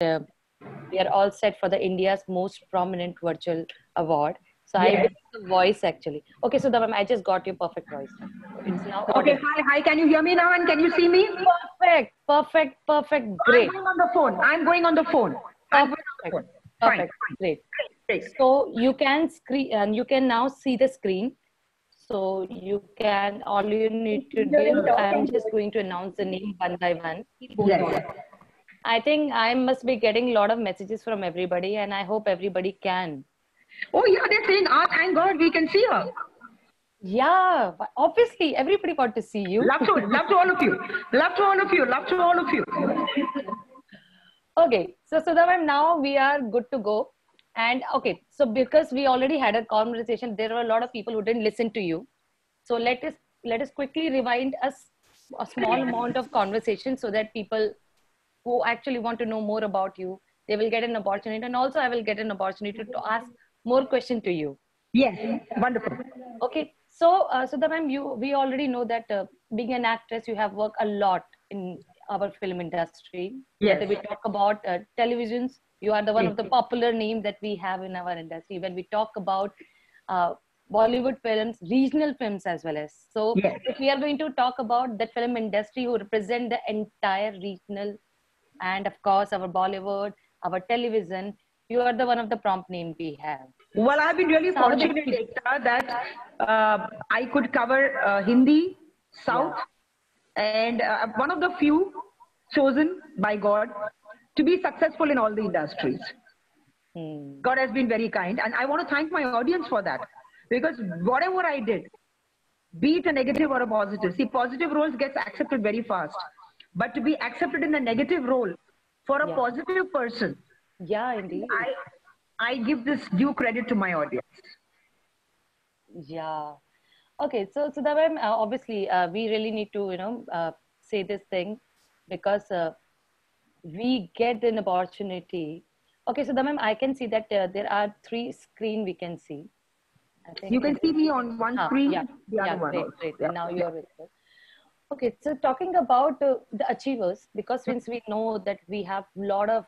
uh, we are all set for the India's most prominent virtual award. So I Yes. will the voice actually. Okay, so I just got your perfect voice. So it's now Okay, audible. hi. Can you hear me now and can you see me? Perfect, I'm great. going on the phone. I'm going on the phone. I'm going on the Perfect, phone. Fine, perfect, fine. great. Great. So you can screen and you can now see the screen. So you can, all you need to do, I'm just going to announce the name one by one. Yes. I think I must be getting a lot of messages from everybody, and I hope everybody can. Oh, yeah, they're saying, ah, thank God we can see her. Yeah, but obviously everybody want to see you. Love to all of you. Love to all of you. Love to all of you. Okay, so Sudha ma'am, now we are good to go. And okay, so because we already had a conversation, there were a lot of people who didn't listen to you. So let us quickly rewind us a small amount of conversation so that people who actually want to know more about you, they will get an opportunity, and also I will get an opportunity to ask more question to you. Yes, wonderful. Okay, so Sudha ma'am, we already know that being an actress, you have worked a lot in our film industry. Whether Yes. we talk about televisions, you are the one Yes. of the popular name that we have in our industry. When we talk about uh, Bollywood films, regional films as well as. So Yes. if we are going to talk about that film industry who represent the entire regional and of course our Bollywood, our television, you are the one of the prompt name we have. Well, I've been really So how did fortunate, you? Ekta, that I could cover Hindi, Yeah. South, and one of the few chosen by God to be successful in all the industries. Hmm. God has been very kind, and I want to thank my audience for that because whatever I did, be it a negative or a positive, see, positive roles gets accepted very fast, but to be accepted in a negative role for a Yeah. positive person, Yeah, indeed. I I give this due credit to my audience. Yeah. Okay. So that way, obviously, we really need to, say this thing because we get an opportunity. Okay. So ma'am, I can see that there are three screen we can see. I You think can it see is. me on one Ah, screen, yeah. the other Yeah. one Great. also. Great. Yeah, Now yeah. you're with us. Okay, so talking about the achievers, because since we know that we have a lot of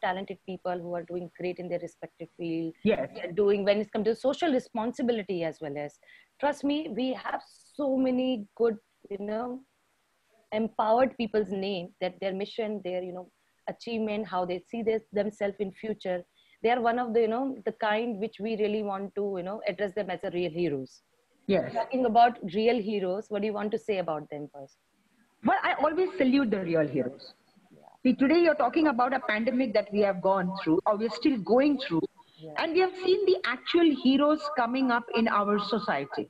talented people who are doing great in their respective field, Yes, they're doing when it comes to social responsibility as well as trust me, we have so many good you know empowered people's name that their mission, their achievement, how they see themselves in future. They are one of the the kind which we really want to address them as a real heroes. yes. Talking about real heroes, what do you want to say about them first? Well, I always salute the real heroes. See, today you're talking about a pandemic that we have gone through, or we're still going through, Yeah. and we have seen the actual heroes coming up in our society.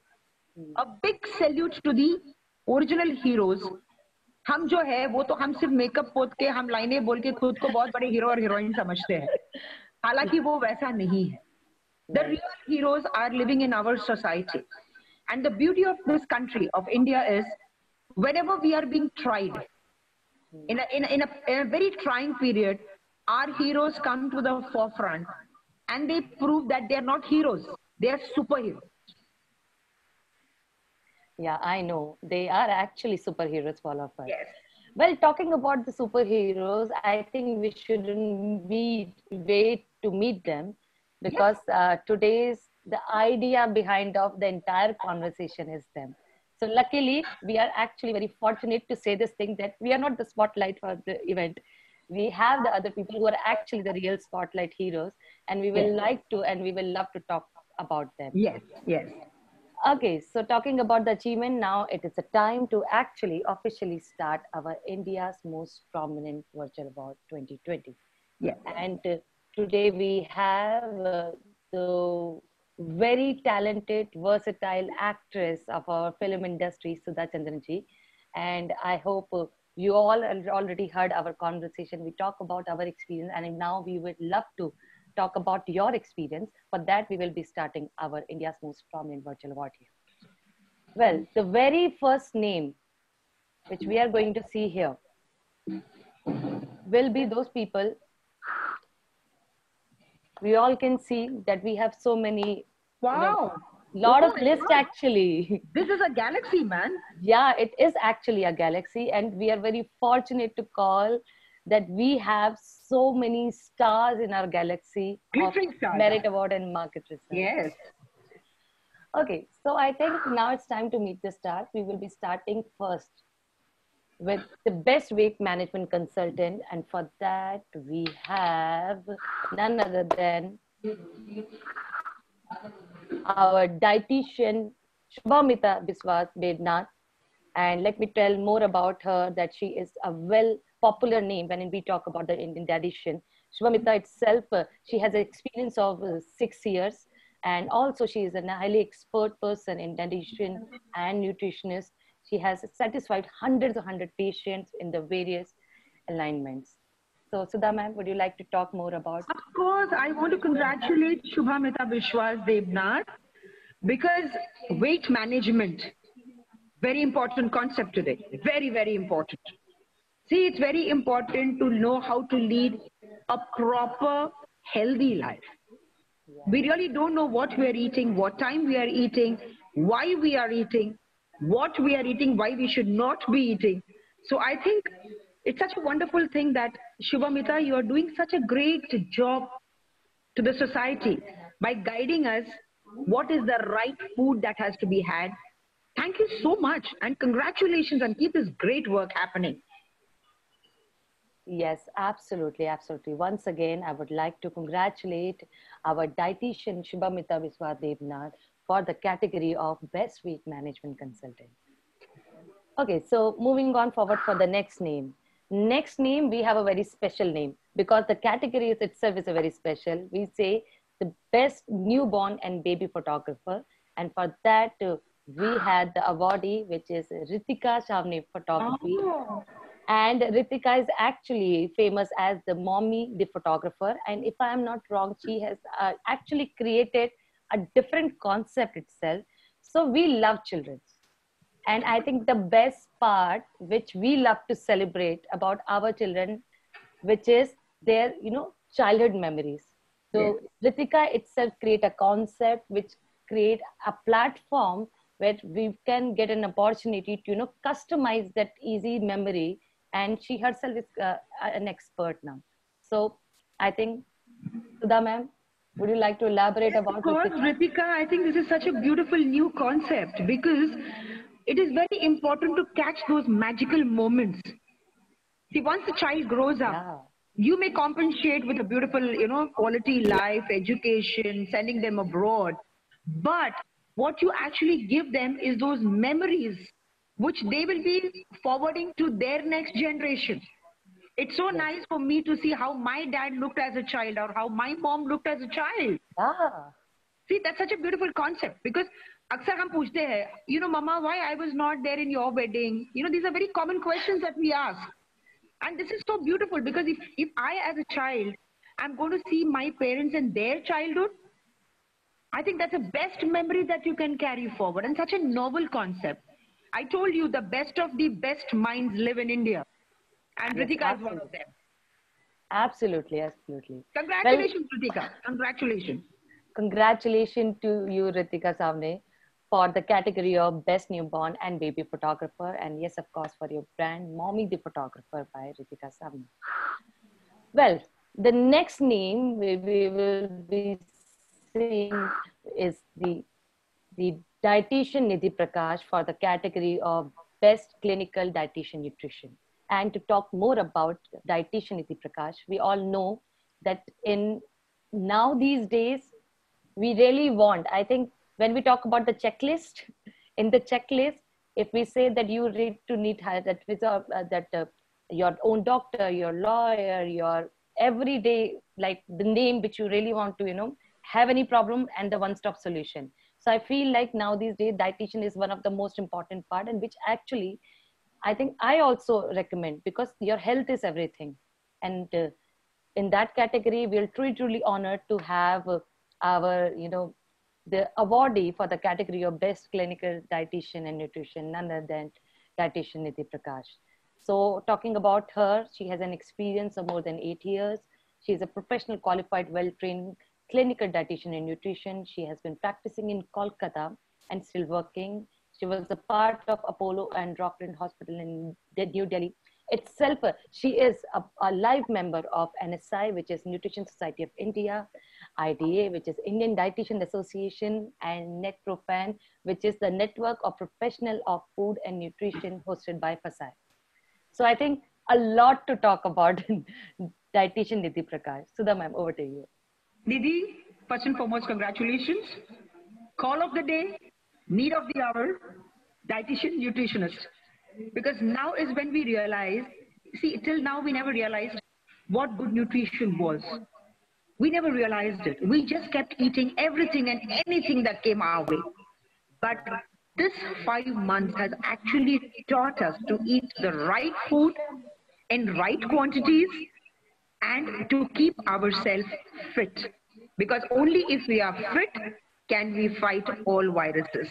A big salute to the original heroes. हम जो है वो तो हम सिर्फ makeup पोत के हम लाइनें बोल के खुद को बहुत बड़े हीरो और हीरोइन समझते हैं हालांकि वो वैसा नहीं है the Right. real heroes are living in our society. And the beauty of this country, of India, is whenever we are being tried, in a very trying period, our heroes come to the forefront and they prove that they are not heroes, they are superheroes. Yeah, I know. They are actually superheroes for all of us. Yes. Well, talking about the superheroes, I think we shouldn't wait to meet them Yes. because today's the idea behind of the entire conversation is them. So luckily, we are actually very fortunate to say this thing that we are not the spotlight for the event. We have the other people who are actually the real spotlight heroes, and we will Yes. like to and we will love to talk about them. Yes. Yes. Okay, so talking about the achievement, now it is a time to actually officially start our India's most prominent virtual award 2020. Yes. And today we have the very talented, versatile actress of our film industry, Sudha Chandranji. And I hope you all already heard our conversation. We talk about our experience, and now we would love to talk about your experience. For that, we will be starting our India's most prominent virtual award here. Well, the very first name which we are going to see here will be those people. We all can see that we have so many, Wow. lot Oh of my lists God. actually. This is a galaxy, man. Yeah, it is actually a galaxy, and we are very fortunate to call that we have so many stars in our galaxy of Glittering stars. merit award and market research. Yes. Okay, so I think now it's time to meet the stars. We will be starting first with the best weight management consultant, and for that we have none other than our dietitian Shubhamita Biswas Devnath. And let me tell more about her, that she is a well popular name when we talk about the Indian dietitian. Shubhamita itself, she has an experience of 6 years, and also she is a highly expert person in dietitian and nutritionist. She has satisfied hundreds of patients in the various alignments. So Sudha ma'am, would you like to talk more about? Of course, I want to congratulate Shubhamita Biswas Devnath, because weight management, very important concept today. Very, very important. See, it's very important to know how to lead a proper, healthy life. We really don't know what we are eating, what time we are eating, why we are eating, what we are eating, why we should not be eating. So I think it's such a wonderful thing that Shubhamita, you are doing such a great job to the society by guiding us what is the right food that has to be had. Thank you so much, and congratulations, and keep this great work happening. Yes, absolutely, absolutely. Once again, I would like to congratulate our dietitian Shubhamita Biswa Devnath for the category of Best Weight Management Consultant. Okay, so moving on forward for the next name. Next name, we have a very special name because the category itself is a very special. We say the Best Newborn and Baby Photographer. And for that, we had the awardee, which is Ritika Shavne Photography. Oh. And Ritika is actually famous as the mommy, the photographer. And if I am not wrong, she has actually created a different concept itself. So we love children. And I think the best part, which we love to celebrate about our children, which is their, childhood memories. So Ritika itself create a concept which create a platform where we can get an opportunity to, customize that easy memory. And she herself is an expert now. So I think, Sudha ma'am, would you like to elaborate about Of course, Ritika, I think this is such a beautiful new concept because it is very important to catch those magical moments. See, once a child grows up, Yeah. you may compensate with a beautiful, quality life, education, sending them abroad. But what you actually give them is those memories which they will be forwarding to their next generation. It's so nice for me to see how my dad looked as a child or how my mom looked as a child. Yeah. See, that's such a beautiful concept because अक्सर हम पूछते हैं, Mama, why I was not there in your wedding? These are very common questions that we ask. And this is so beautiful because if I, as a child, I'm going to see my parents in their childhood, I think that's the best memory that you can carry forward, and such a novel concept. I told you the best of the best minds live in India, and Yes, Ritika is one of them. Absolutely, absolutely. Congratulations, Ritika. Congratulations. Congratulations to you, Ritika Savne, for the category of Best Newborn and Baby Photographer. And yes, of course, for your brand, Mommy the Photographer by Ritika Savne. Well, the next name we will be seeing is the dietitian Nidhi Prakash for the category of Best Clinical Dietitian Nutrition. And to talk more about dietitian Nidhi Prakash, we all know that in now these days, we really want, I think when we talk about the checklist, in the checklist, if we say that you need that your own doctor, your lawyer, your everyday, like the name which you really want to, have any problem and the one-stop solution. So I feel like now these days, dietitian is one of the most important part, and which actually, I think I also recommend because your health is everything. And in that category, we're truly honored to have our, the awardee for the category of Best Clinical Dietitian and Nutrition, none other than dietitian Nidhi Prakash. So talking about her, she has an experience of more than 8 years. She is a professional, qualified, well-trained clinical dietitian in nutrition. She has been practicing in Kolkata and still working. She was a part of Apollo and Rockland Hospital in New Delhi, itself, she is a live member of NSI, which is Nutrition Society of India, IDA, which is Indian Dietitian Association, and NetProFan, which is the network of professional of food and nutrition hosted by FASAI. So I think a lot to talk about. Dietitian Nidhi Prakash. Sudha ma'am, over to you. Nidhi, first and foremost, congratulations. Call of the day, need of the hour, dietitian, nutritionist. Because now is when we realize, see, till now we never realized what good nutrition was. We never realized it. We just kept eating everything and anything that came our way. But this 5 months has actually taught us to eat the right food in right quantities and to keep ourselves fit. Because only if we are fit can we fight all viruses.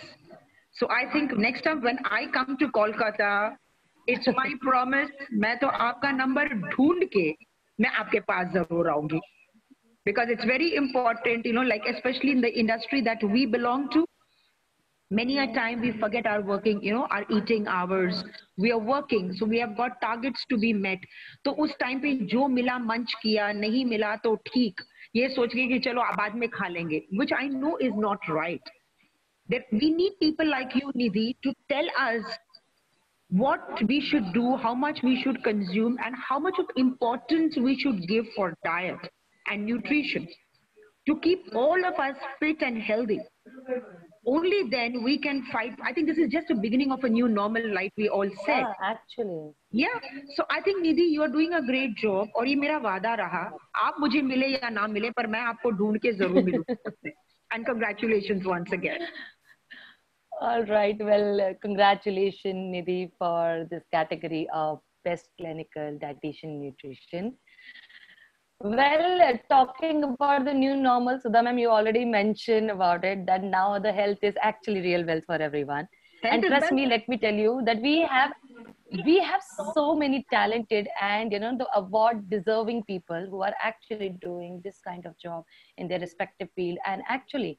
So I think next time when I come to Kolkata, it's my promise, मैं तो आपका number ढूंढ के मैं आपके पास जरूर आऊंगी. Because it's very important, you know, like especially in the industry that we belong to, many a time we forget our working, you know, our eating hours. We are working, so we have got targets to be met. तो उस time पे जो मिला मंच किया, नहीं मिला तो ठीक. ये सोच के कि चलो बाद में खा लेंगे, which I know is not right. That we need people like you, Nidhi, to tell us what we should do, how much we should consume, and how much of importance we should give for diet and nutrition to keep all of us fit and healthy. Only then we can fight. I think this is just the beginning of a new normal, like we all said. Yeah, actually. Yeah. So I think Nidhi, you are doing a great job. और ये मेरा वादा रहा. आप मुझे मिले या ना मिले, पर मैं आपको ढूंढ के जरूर मिलूंगी. And congratulations once again. All right. Well, congratulations, Nidhi, for this category of Best Clinical Dietitian Nutrition. Well, talking about the new normal, Sudha ma'am, you already mentioned about it, that now the health is actually real wealth for everyone. And trust me, let me tell you that we have so many talented and, you know, the award deserving people who are actually doing this kind of job in their respective field and actually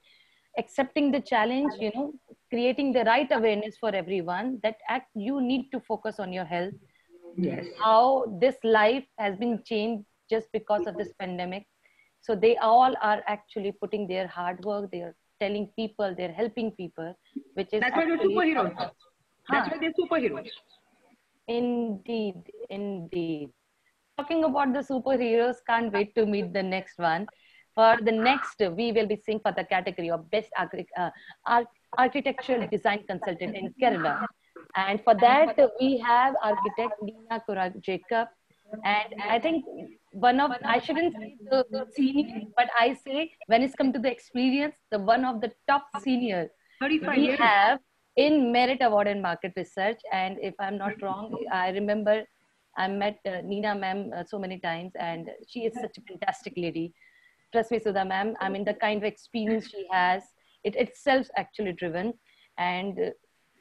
accepting the challenge, you know, creating the right awareness for everyone that you need to focus on your health. Yes. How this life has been changed just because of this pandemic. So they all are actually putting their hard work, they're telling people, they're helping people, which is that's why they're superheroes. That's why they're superheroes. Indeed, indeed. Talking about the superheroes, can't wait to meet the next one. For the next, we will be seeing for the category of Best Architectural Design Consultant in Kerala. And for that, we have architect Nina Kurag Jacob. And I think I shouldn't say the senior, but I say when it's come to the experience, the one of the top senior we have in Merit Award and Market Research. And if I'm not wrong, I remember I met Nina ma'am so many times, and she is such a fantastic lady. Trust me, Sudha ma'am, I mean, the kind of experience she has, it itself actually driven. And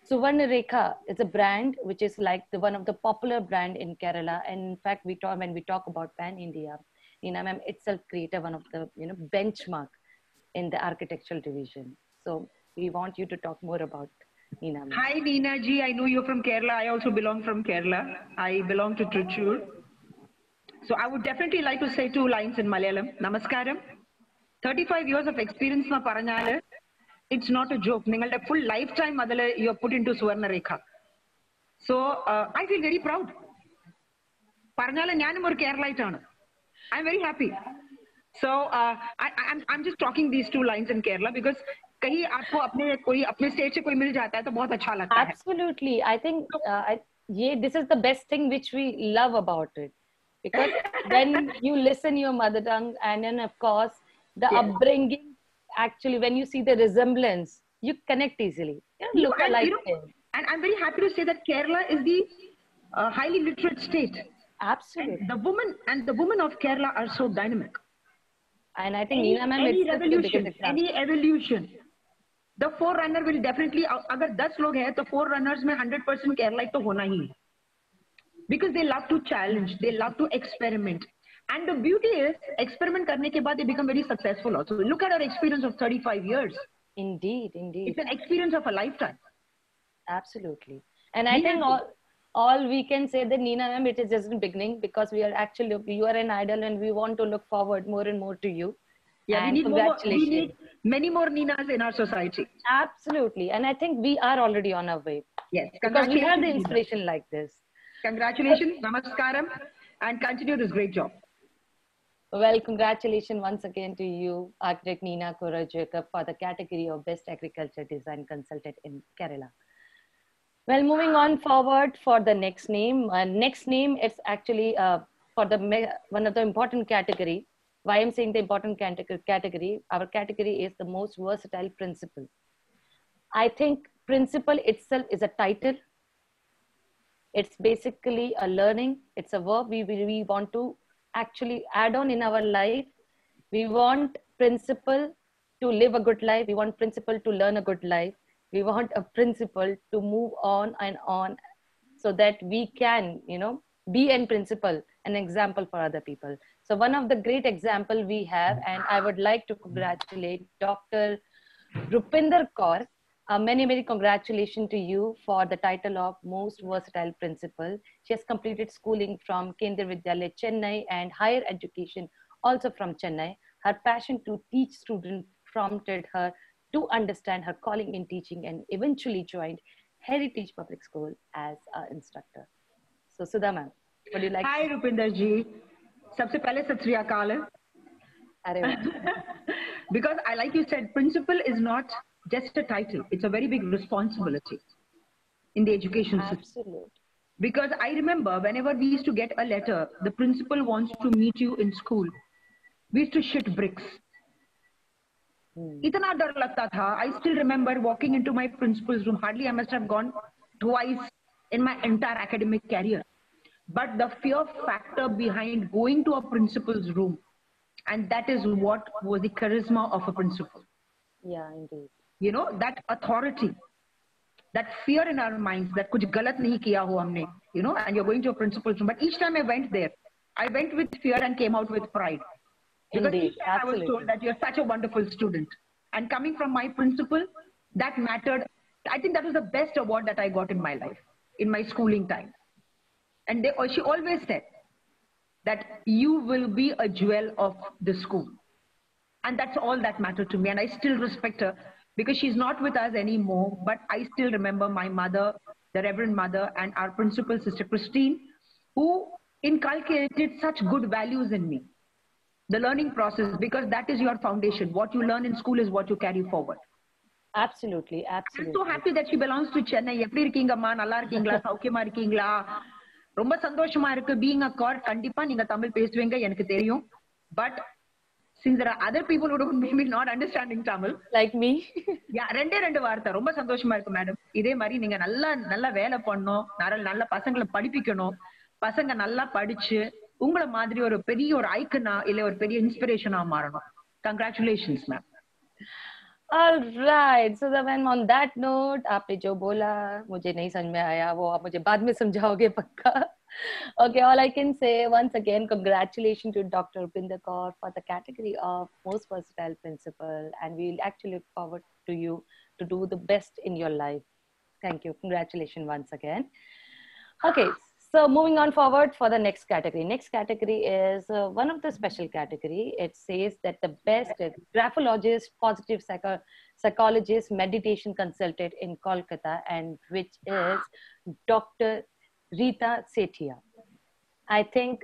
Suvarna Rekha is a brand which is like one of the popular brand in Kerala. And in fact, when we talk about Pan India, Nina ma'am itself created one of the, you know, benchmark in the architectural division. So we want you to talk more about Nina ma'am. Hi Nina ji, I know you're from Kerala. I also belong from Kerala. I belong to Trichy. So I would definitely like to say 2 lines in Malayalam. Namaskaram. 35 years of experience na paranjale. It's not a joke. Ningalde full lifetime adale you are put into Suvarna Rekha. So I feel very proud. Paranjale njanum or Keralaitana. I'm very happy. So I'm just talking these 2 lines in Kerala because कहीं आपको अपने state से कोई मिल जाता है तो बहुत अच्छा लगता है. Absolutely. I think this is the best thing which we love about it. Because when you listen your mother tongue, and then of course the upbringing, actually when you see the resemblance, you connect easily. You look alike. And I'm very happy to say that Kerala is the highly literate state. Absolutely. And the women of Kerala are so dynamic. And I think Nina ma'am, any evolution, the forerunner will definitely, अगर 10 लोग हैं तो forerunners में 100% Kerala तो होना ही. Because they love to challenge, they love to experiment. And the beauty is, experiment करने के बाद they become very successful also. Look at our experience of 35 years. Indeed, indeed. It's an experience of a lifetime. Absolutely. And I think all we can say that Neena ma'am, it is just the beginning, because we are actually, you are an idol and we want to look forward more and more to you. Yeah, we And need more. We congratulations. need many more Ninas in our society. Absolutely. And I think we are already on our way, Yes, because we have congratulations, the Nina. inspiration like this. Congratulations, namaskaram, and continue this great job. Well, congratulations once again to you, architect Neena Kora Jacob, for the category of Best Agriculture Design Consultant in Kerala. Well, moving on forward for the next name. Next name is actually for the one of the important category. Why I'm saying the important category? Our category is the most versatile principal. I think principal itself is a title. It's basically a learning. It's a verb we want to actually add on in our life. We want principle to live a good life. We want principle to learn a good life. We want a principle to move on and on, so that we can, be in principle, an example for other people. So one of the great example we have, and I would like to congratulate Dr. Rupinder Kaur. Many congratulations to you for the title of Most Versatile Principal. She has completed schooling from Kendriya Vidyalaya, Chennai, and higher education also from Chennai. Her passion to teach students prompted her to understand her calling in teaching, and eventually joined Heritage Public School as an instructor. So Sudha ma'am, would you like? Hi Rupinder ji. सबसे पहले सत श्री अकाल. अरे वाह. Because I, like you said, principal is not just a title. It's a very big responsibility in the education system. Absolutely. Because I remember whenever we used to get a letter, the principal wants to meet you in school. We used to shit bricks. इतना डर लगता था. I still remember walking into my principal's room. Hardly I must have gone twice in my entire academic career. But the fear factor behind going to a principal's room, and that is what was the charisma of a principal. Yeah, indeed. You know, that authority, that fear in our minds that kuch galat nahi kiya ho humne, you know, and you're going to a principal's room. But each time I went there, I went with fear and came out with pride. Because Indeed, each time I was told that you're such a wonderful student. And coming from my principal, that mattered. I think that was the best award that I got in my life, in my schooling time. And she always said that you will be a jewel of the school. And that's all that mattered to me. And I still respect her, because she's not with us anymore. But I still remember my mother, the Reverend Mother, and our principal, Sister Christine, who inculcated such good values in me. The learning process, because that is your foundation. What you learn in school is what you carry forward. Absolutely, absolutely. I'm so happy that she belongs to Chennai. எப்படி இருக்கீங்கம்மா, நல்லா இருக்கீங்களா, சௌக்கியமா இருக்கீங்களா? ரொம்ப சந்தோஷமா இருக்கு. Being a court, கண்டிப்பா நீங்க தமிழ் பேசுவீங்க, எனக்கு தெரியும். But since there are other people who don't maybe not understanding Tamil, like me, yeah, ரெண்டு வார்த்தை. ரொம்ப சந்தோஷமா இருக்கு மேடம். இதே மாதிரி நீங்க நல்லா வேலை பண்ணணும், நல்ல பசங்களை படிப்பிக்கணும், பசங்க நல்லா படிச்சு உங்களை மாதிரி ஒரு பெரிய ஒரு ஐக்கனா இல்ல ஒரு பெரிய இன்ஸ்பிரேஷனா மாறணும். Congratulations ma'am. All right. So then on that note, आपने जो बोला मुझे नहीं समझ में आया, वो आप मुझे बाद में समझाओगे पक्का. Okay, all I can say once again, congratulations to Dr. Rupinder Kaur for the category of most versatile principal, and we'll actually look forward to you to do the best in your life. Thank you. Congratulations once again. Okay, so moving on forward for the next category. Next category is one of the special category. It says that the best graphologist, positive psychologist, meditation consultant in Kolkata, and which is Dr. Rita Sethia. I think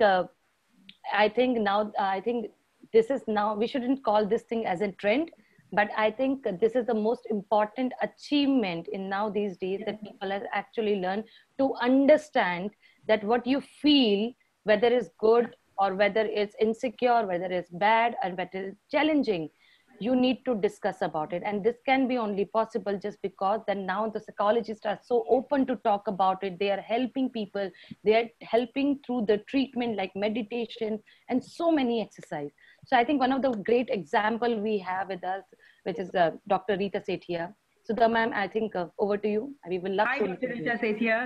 this is now, we shouldn't call this thing as a trend, but I think this is the most important achievement in now these days, that people have actually learned to understand that what you feel, whether it's good or whether it's insecure, whether it's bad and whether it's challenging, you need to discuss about it. And this can be only possible just because that now the psychologists are so open to talk about it. They are helping people. They are helping through the treatment like meditation and so many exercise. So I think one of the great example we have with us, which is Dr. Rita Sethia. Sudha ma'am, I think over to you. We will love Hi, to. Dr. Rita Sethia.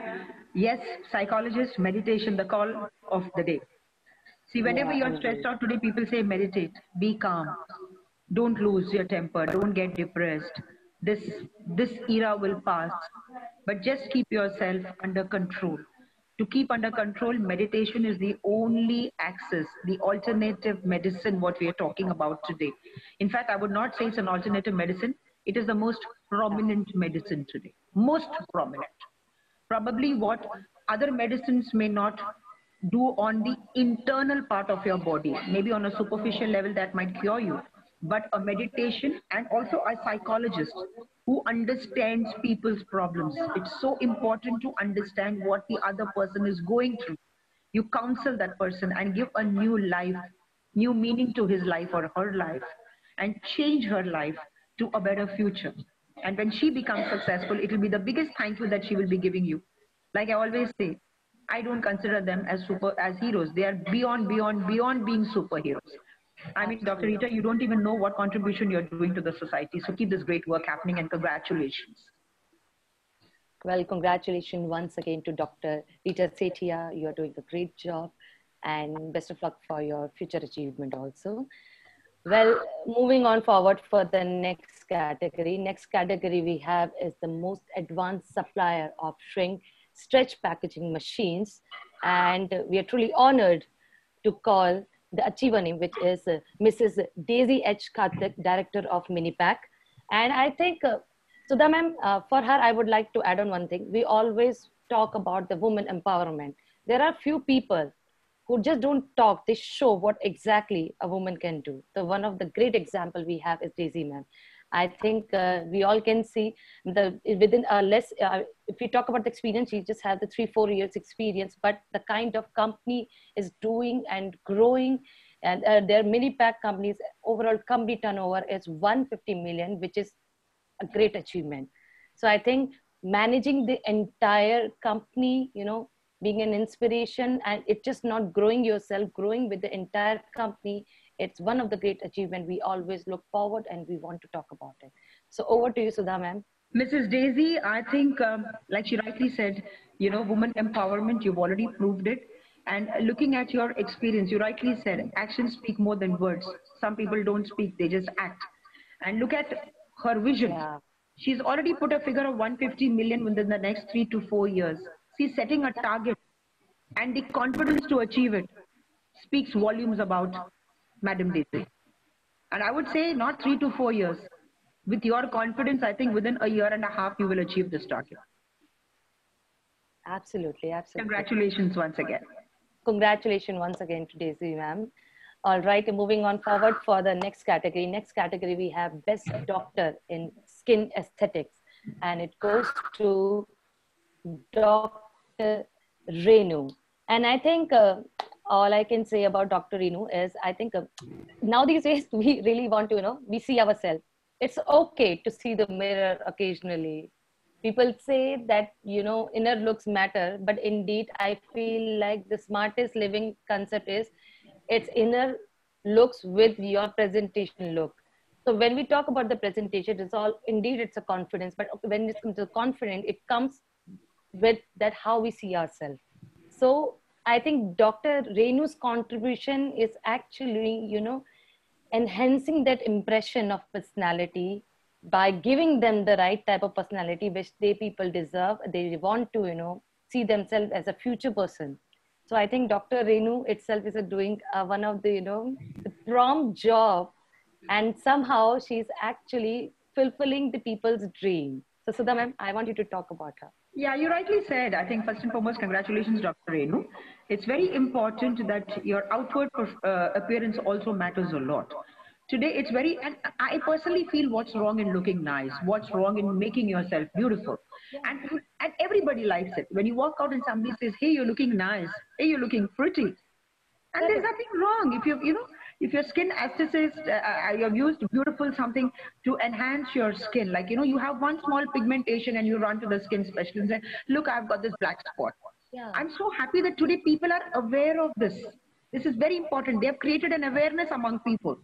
Yes, psychologist, meditation, the call of the day. See, whenever you're stressed out today, people say meditate, be calm. Don't lose your temper. Don't get depressed. This era will pass. But just keep yourself under control. to keep under control, meditation is the only access, the alternative medicine, what we are talking about today. In fact, I would not say it's an alternative medicine. It is the most prominent medicine today. Most prominent. Probably what other medicines may not do on the internal part of your body. Maybe on a superficial level that might cure you. But a meditation and also a psychologist who understands people's problems. It's so important to understand what the other person is going through. You counsel that person and give a new life, new meaning to his life or her life, and change her life to a better future. And when she becomes successful, it will be the biggest thank you that she will be giving you. Like I always say, I don't consider them as heroes. They are beyond being superheroes. I mean, Dr. Absolutely. Rita, you don't even know what contribution you're doing to the society. So keep this great work happening and congratulations. Well, congratulations once again to Dr. Rita Sethia. You are doing a great job, and best of luck for your future achievement also. Well, moving on forward for the next category. Next category we have is the most advanced supplier of shrink stretch packaging machines. And we are truly honored to call the achiever name, which is Mrs. Daisy H. Karthik, Director of Minipack. And I think, Sudha ma'am, for her, I would like to add on one thing. We always talk about the woman empowerment. There are few people who just don't talk, they show what exactly a woman can do. The one of the great example we have is Daisy ma'am. I think we all can see the within a less. If we talk about the experience, she just has the 3-4 years experience, but the kind of company is doing and growing, and their mini pack companies overall company turnover is 150 million, which is a great achievement. So I think managing the entire company, being an inspiration, and it's just not growing yourself, growing with the entire company. It's one of the great achievements we always look forward and we want to talk about it. So over to you, Sudha ma'am. Mrs. Daisy, I think, like she rightly said, woman empowerment, you've already proved it. And looking at your experience, you rightly said, actions speak more than words. Some people don't speak, they just act. And look at her vision. Yeah, She's already put a figure of 150 million within the next 3 to 4 years. She's setting a target, and the confidence to achieve it speaks volumes about Madam Daisy. And I would say not 3 to 4 years. With your confidence, I think within a year and a half, you will achieve this target. absolutely, absolutely. Congratulations once again. Congratulations once again to Daisy ma'am. All right, moving on forward for the next category. Next category, we have Best Doctor in Skin Aesthetics. And it goes to Dr. Renu. And I think all I can say about Dr. Renu is I think now these days we really want to, we see ourselves. It's okay to see the mirror occasionally. People say that, inner looks matter, but indeed I feel like the smartest living concept is it's inner looks with your presentation look. So when we talk about the presentation, it's all indeed it's a confidence, but when it comes to confidence, it comes with that how we see ourselves. So I think Dr. Renu's contribution is actually, enhancing that impression of personality by giving them the right type of personality which they people deserve. They want to, see themselves as a future person. So I think Dr. Renu itself is doing one of the, the prompt job, and somehow she's actually fulfilling the people's dream. So Sudha ma'am, I want you to talk about her. Yeah, you rightly said. I think first and foremost, congratulations, Dr. Renu. It's very important that your outward appearance also matters a lot. Today, it's very, and I personally feel what's wrong in looking nice, what's wrong in making yourself beautiful. And everybody likes it. When you walk out and somebody says, hey, you're looking nice, hey, you're looking pretty. And there's nothing wrong if if your skin aestheticist, you have used beautiful something to enhance your skin. Like, you have one small pigmentation and you run to the skin specialist and say, look, I've got this black spot. Yeah. I'm so happy that today people are aware of this. This is very important. They have created an awareness among people.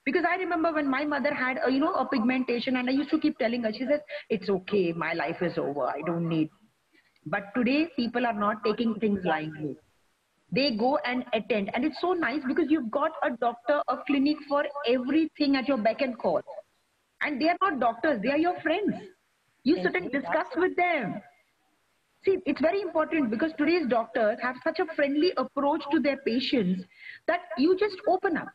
Because I remember when my mother had, a pigmentation, and I used to keep telling her, she said, it's okay, my life is over, I don't need. But today, people are not taking things lightly. They go and attend. And it's so nice because you've got a doctor, a clinic for everything at your beck and call. And they are not doctors, they are your friends. You sit and discuss with them. See, it's very important because today's doctors have such a friendly approach to their patients that you just open up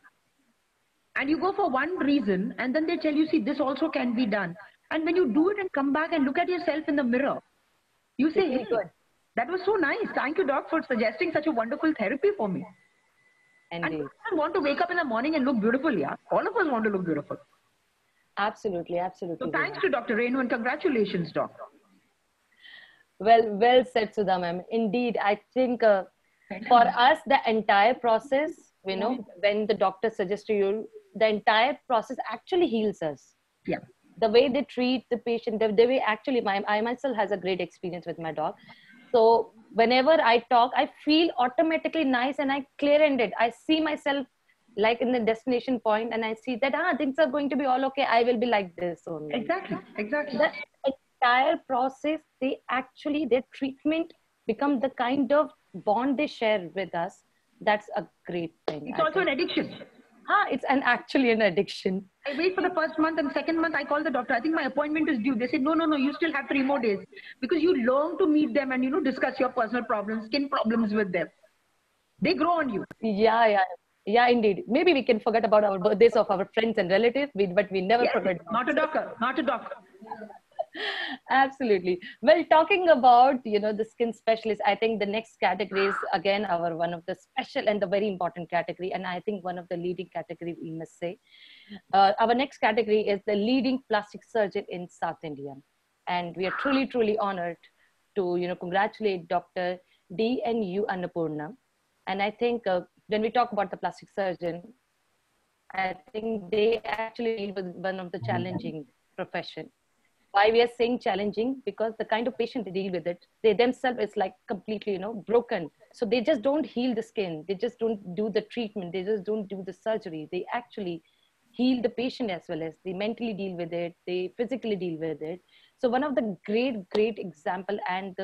and you go for one reason and then they tell you, see, this also can be done. And when you do it and come back and look at yourself in the mirror, you You say, feel hey, good. that was so nice. Thank you, doc, for suggesting such a wonderful therapy for me. And Indeed. people want to wake up in the morning and look beautiful, yeah. All of us want to look beautiful. Absolutely, So absolutely. thanks to Dr. Renu and congratulations, doc. Well said, Sudha ma'am. Indeed, I think for us, the entire process, you know, when the doctor suggests to you, the entire process actually heals us. Yeah. The way they treat the patient, the way actually, I myself has a great experience with my dog. So whenever I talk, I feel automatically nice and I clear-ended. I see myself like in the destination point and I see that, things are going to be all okay. I will be like this only. Exactly. Exactly. The entire process, they actually, their treatment become the kind of bond they share with us. That's a great thing. It's also an addiction. It's actually an addiction. I wait for the first month and second month I call the doctor. I think my appointment is due. They said, no, you still have 3 more days because you long to meet them and, discuss your personal problems, skin problems with them. They grow on you. Yeah, indeed. Maybe we can forget about our birthdays of our friends and relatives, but we never forget. Not a doctor, not a doctor. Absolutely. Well, talking about, the skin specialist, I think the next category is again our one of the special and the very important category. And I think one of the leading category, we must say. Our next category is the leading plastic surgeon in South India. And we are truly, truly honored to, congratulate Dr. D.N.U. Annapurna. And I think when we talk about the plastic surgeon, I think they actually deal with one of the challenging profession. Why we are saying challenging? Because the kind of patient they deal with it, they themselves is like completely, broken. So they just don't heal the skin. They just don't do the treatment. They just don't do the surgery. They actually heal the patient as well as they mentally deal with it. They physically deal with it. So one of the great example and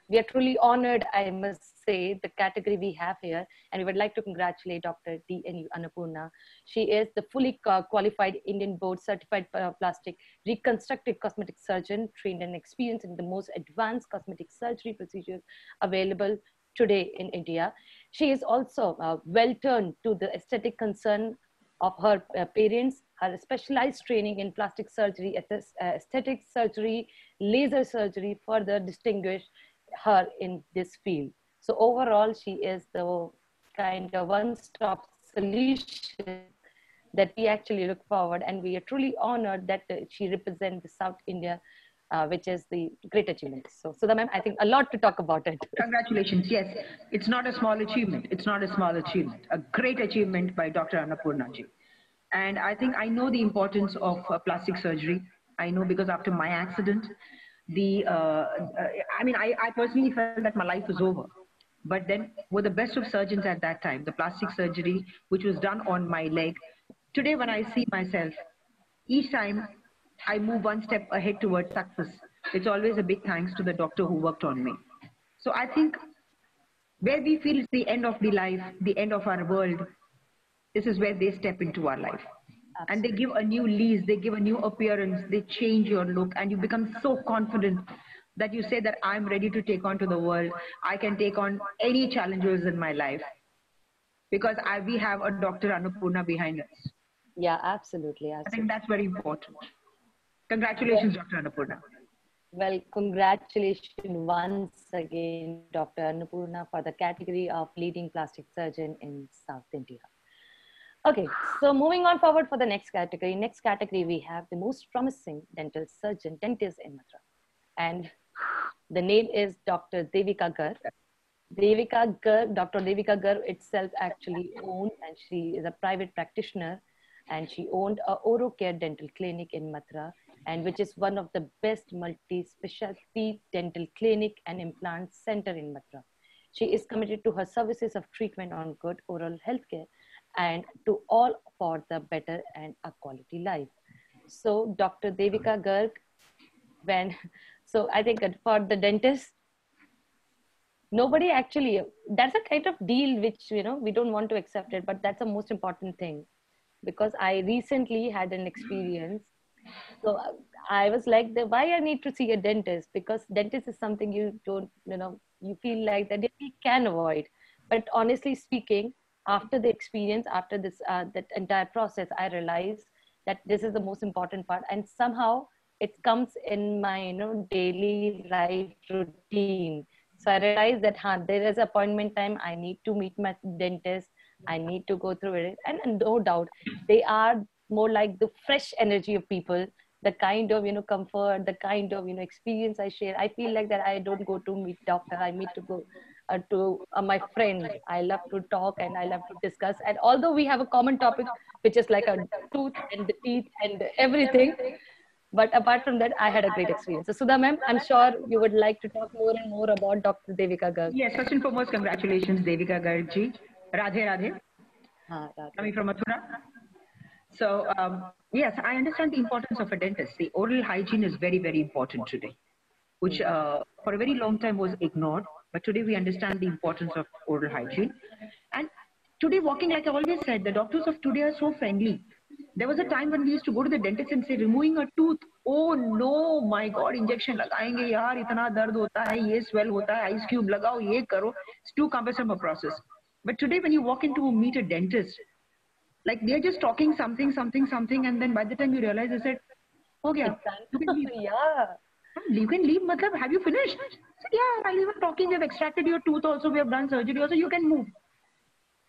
we are truly honored, I must say, the category we have here. And we would like to congratulate Dr. D.N.U. Annapurna. She is the fully qualified Indian board certified plastic reconstructive cosmetic surgeon, trained and experienced in the most advanced cosmetic surgery procedures available today in India. She is also well turned to the aesthetic concern of her parents. Her specialized training in plastic surgery, aesthetic surgery, laser surgery further distinguished her in this field. So overall, she is the kind of one-stop solution that we actually look forward, and we are truly honored that she represents the South India, which is the great achievement. So Sudha ma'am, I think a lot to talk about it. Congratulations. Yes, it's not a small achievement. It's not a small achievement. A great achievement by Dr. Annapurna ji. And I think I know the importance of plastic surgery. I know because after my accident, I personally felt that my life was over. But then, with the best of surgeons at that time, the plastic surgery, which was done on my leg, today when I see myself, each time I move one step ahead towards success, it's always a big thanks to the doctor who worked on me. So I think where we feel it's the end of the life, the end of our world, this is where they step into our life. Absolutely. And they give a new lease, they give a new appearance, they change your look, and you become so confident that you say that I'm ready to take on to the world. I can take on any challenges in my life because we have a Dr. Annapurna behind us. Yeah, absolutely. I think that's very important. Congratulations, Dr. Annapurna. Well, congratulations once again, Dr. Annapurna, for the category of leading plastic surgeon in South India. Okay, so moving on forward for the next category. Next category, we have the most promising dentist in Mathura. And the name is Dr. Devika Garg. Dr. Devika Garg itself actually owned, and she is a private practitioner, and she owned a Oro Care Dental Clinic in Mathura, and which is one of the best multi-specialty dental clinic and implant center in Mathura. She is committed to her services of treatment on good oral healthcare and to all for the better and a quality life. So Dr. Devika Garg, so I think for the dentist, nobody actually, that's a kind of deal which, we don't want to accept it, but that's the most important thing. Because I recently had an experience So I was like, why I need to see a dentist? Because dentist is something you don't, you feel like that you can avoid. But honestly speaking, after the experience, after this, that entire process, I realized that this is the most important part. And somehow it comes in my, daily life routine. So I realized that there is appointment time. I need to meet my dentist. I need to go through it. And no doubt, they are more like the fresh energy of people, the kind of comfort, the kind of experience I share. I feel like that I don't go to meet doctor, I meet to go to my friend. I love to talk and I love to discuss, and although we have a common topic which is like a tooth and the teeth and everything, but apart from that I had a great experience. So Sudha ma'am, I'm sure you would like to talk more and more about Dr. Devika Garg. Yes, first and foremost, congratulations, Devika Garg. Radhe Radhe, Haan, coming from Mathura. So, yes, I understand the importance of a dentist. The oral hygiene is very, very important today, which for a very long time was ignored. But today we understand the importance of oral hygiene. And today, walking, like I always said, the doctors of today are so friendly. There was a time when we used to go to the dentist and say, removing a tooth. Oh no, my God, injection लगाएंगे यार, इतना दर्द होता है, ये swell होता है, ice cube लगाओ, ये करो. It's too cumbersome a process. But today, when you walk into meet a dentist, like they're just talking something, something, something, and then by the time you realize, they said, "Oh yeah, you can leave." Yeah. You can leave. Matlab, have you finished? I said, yeah. While you were talking, we've extracted your tooth. Also, we have done surgery. Also, you can move.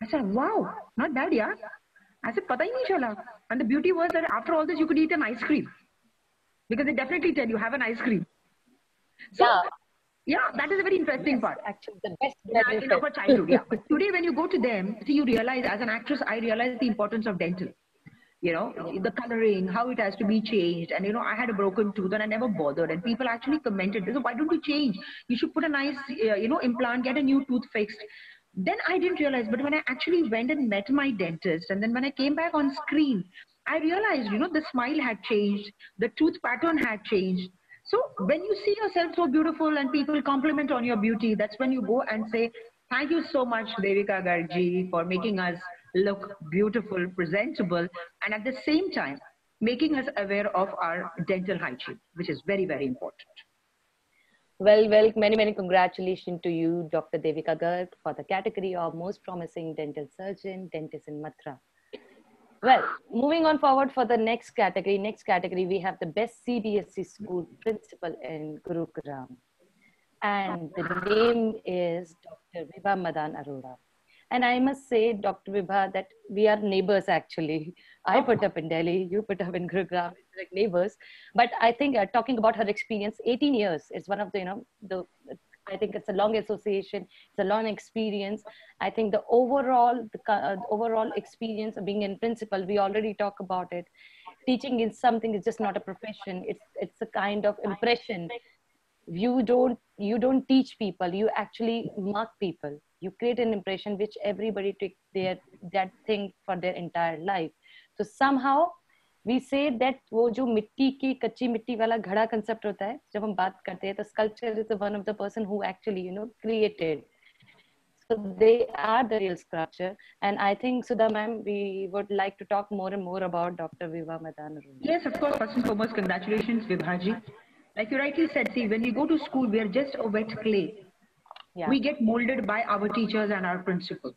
I said, wow, not bad, yeah. I said, pata hi nahi chala. And the beauty was that after all this, you could eat an ice cream because they definitely tell you have an ice cream. So, Yeah. yeah, that is a very interesting part. Actually, the best In our childhood, yeah. But today, when you go to them, see, you realize as an actress, I realize the importance of dental. You know, the coloring, how it has to be changed. And, you know, I had a broken tooth and I never bothered. And people actually commented, so why don't you change? You should put a nice, implant, get a new tooth fixed. Then I didn't realize, but when I actually went and met my dentist, and then when I came back on screen, I realized, the smile had changed, the tooth pattern had changed. So when you see yourself so beautiful and people compliment on your beauty, that's when you go and say, thank you so much, Devika Garg, for making us look beautiful, presentable, and at the same time, making us aware of our dental hygiene, which is very, very important. Well, many congratulations to you, Dr. Devika Garg, for the category of most promising dental surgeon, dentist in Mathura. Well, moving on forward for the next category. Next category, we have the best CBSE school principal in Gurugram. And the name is Dr. Vibha Madan Arora. And I must say, Dr. Vibha, that we are neighbors actually. I put up in Delhi, you put up in Gurugram, like neighbors. But I think talking about her experience, 18 years is one of the, I think it's a long association, it's a long experience. I think the overall experience of being in principal, we already talk about it. Teaching is something, it's just not a profession. It's a kind of impression. You don't teach people, you actually mark people. You create an impression which everybody take that thing for their entire life. So somehow we say that वो जो मिट्टी की कच्ची मिट्टी वाला घड़ा concept होता है, जब हम बात करते हैं, तो sculpture is the one of the person who actually created. So they are the real sculpture. And I think, Sudha ma'am, we would like to talk more and more about Dr. Vibha Madan Arora. Yes, of course. First and foremost, congratulations, Vibhaji. Like you rightly said, see, when we go to school, we are just a wet clay. Yeah. We get molded by our teachers and our principal.